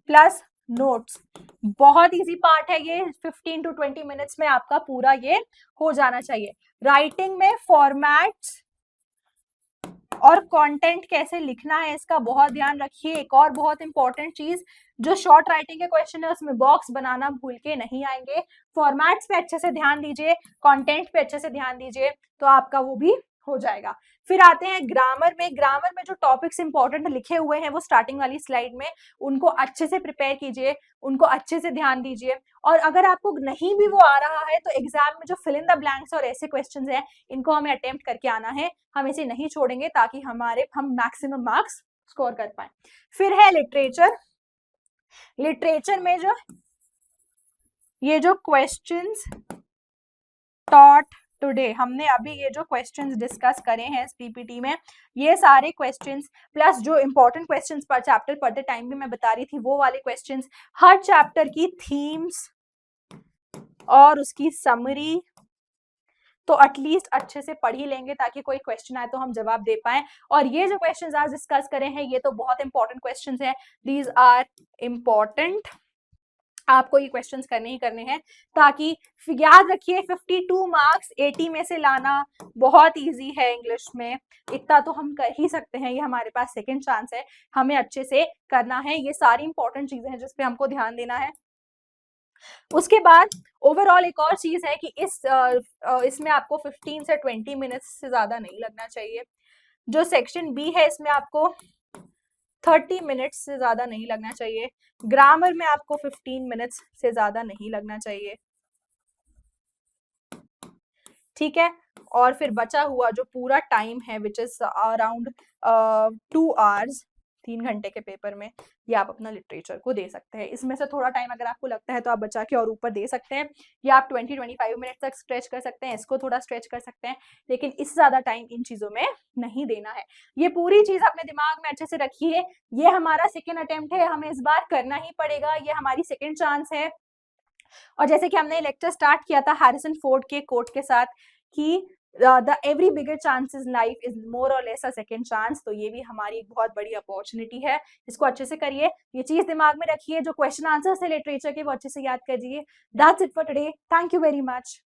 प्लस नोट्स, बहुत इजी पार्ट है ये। 15 to 20 मिनट्स में आपका पूरा ये हो जाना चाहिए। राइटिंग में फॉर्मेट्स और कंटेंट कैसे लिखना है इसका बहुत ध्यान रखिए। एक और बहुत इंपॉर्टेंट चीज, जो शॉर्ट राइटिंग के क्वेश्चन है उसमें बॉक्स बनाना भूल के नहीं आएंगे। फॉर्मेट्स पे अच्छे से ध्यान दीजिए, कंटेंट पे अच्छे से ध्यान दीजिए, तो आपका वो भी हो जाएगा। फिर आते हैं ग्रामर में। ग्रामर में जो टॉपिक्स इंपॉर्टेंट लिखे हुए हैं वो स्टार्टिंग वाली स्लाइड में, उनको अच्छे से प्रिपेयर कीजिए, उनको अच्छे से ध्यान दीजिए। और अगर आपको नहीं भी वो आ रहा है तो एग्जाम में जो फिल इन द ब्लैंक्स और ऐसे क्वेश्चंस हैं, इनको हमें अटेम्प्ट करके आना है। हम इसे नहीं छोड़ेंगे ताकि हम मैक्सिमम मार्क्स स्कोर कर पाए। फिर है लिटरेचर। लिटरेचर में जो क्वेश्चंस टॉट टुडे, हमने अभी ये जो क्वेश्चंस डिस्कस करे हैं इस पीपीटी में, ये सारे क्वेश्चंस प्लस जो इंपॉर्टेंट क्वेश्चंस पर चैप्टर पढ़ते टाइम भी मैं बता रही थी वो वाले क्वेश्चंस, हर चैप्टर की थीम्स और उसकी समरी तो एटलीस्ट अच्छे से पढ़ ही लेंगे ताकि कोई क्वेश्चन आए तो हम जवाब दे पाए। और ये जो क्वेश्चंस आज डिस्कस करे हैं ये तो बहुत इंपॉर्टेंट क्वेश्चंस हैं, दीज आर इम्पॉर्टेंट, आपको ये क्वेश्चंस करने ही करने हैं। ताकि याद रखिए 52 मार्क्स 80 में से लाना बहुत इजी है इंग्लिश में, इतना तो हम कर ही सकते हैं। ये हमारे पास सेकंड चांस है, हमें अच्छे से करना है। ये सारी इंपॉर्टेंट चीजें हैं जिसपे हमको ध्यान देना है। उसके बाद ओवरऑल एक और चीज है कि इसमें आपको 15 से 20 मिनट्स से ज्यादा नहीं लगना चाहिए। जो सेक्शन बी है इसमें आपको 30 मिनट्स से ज्यादा नहीं लगना चाहिए। ग्रामर में आपको 15 मिनट्स से ज्यादा नहीं लगना चाहिए, ठीक है। और फिर बचा हुआ जो पूरा टाइम है विच इज अराउंड 2 आवर्स, 3 घंटे के पेपर में, ये आप अपना लिटरेचर को दे सकते हैं। इसमें से थोड़ा टाइम अगर आपको लगता है तो आप बचा के और ऊपर दे सकते हैं, या आप 20-25 मिनट तक स्ट्रेच कर सकते हैं, इसको थोड़ा स्ट्रेच कर सकते हैं, लेकिन इससे ज्यादा टाइम इन चीजों में नहीं देना है। ये पूरी चीज अपने दिमाग में अच्छे से रखिए। ये हमारा सेकेंड अटेम्प्ट है, हमें इस बार करना ही पड़ेगा, ये हमारी सेकेंड चांस है। और जैसे कि हमने लेक्चर स्टार्ट किया था हैरिसन फोर्ड के कोट के साथ कि the every bigger chance in life is more और लेस अ सेकंड चांस। तो ये भी हमारी एक बहुत बड़ी अपॉर्चुनिटी है, इसको अच्छे से करिए, ये चीज दिमाग में रखिए, जो क्वेश्चन आंसर है लिटरेचर के वो अच्छे से याद करिए। That's it for today, thank you very much.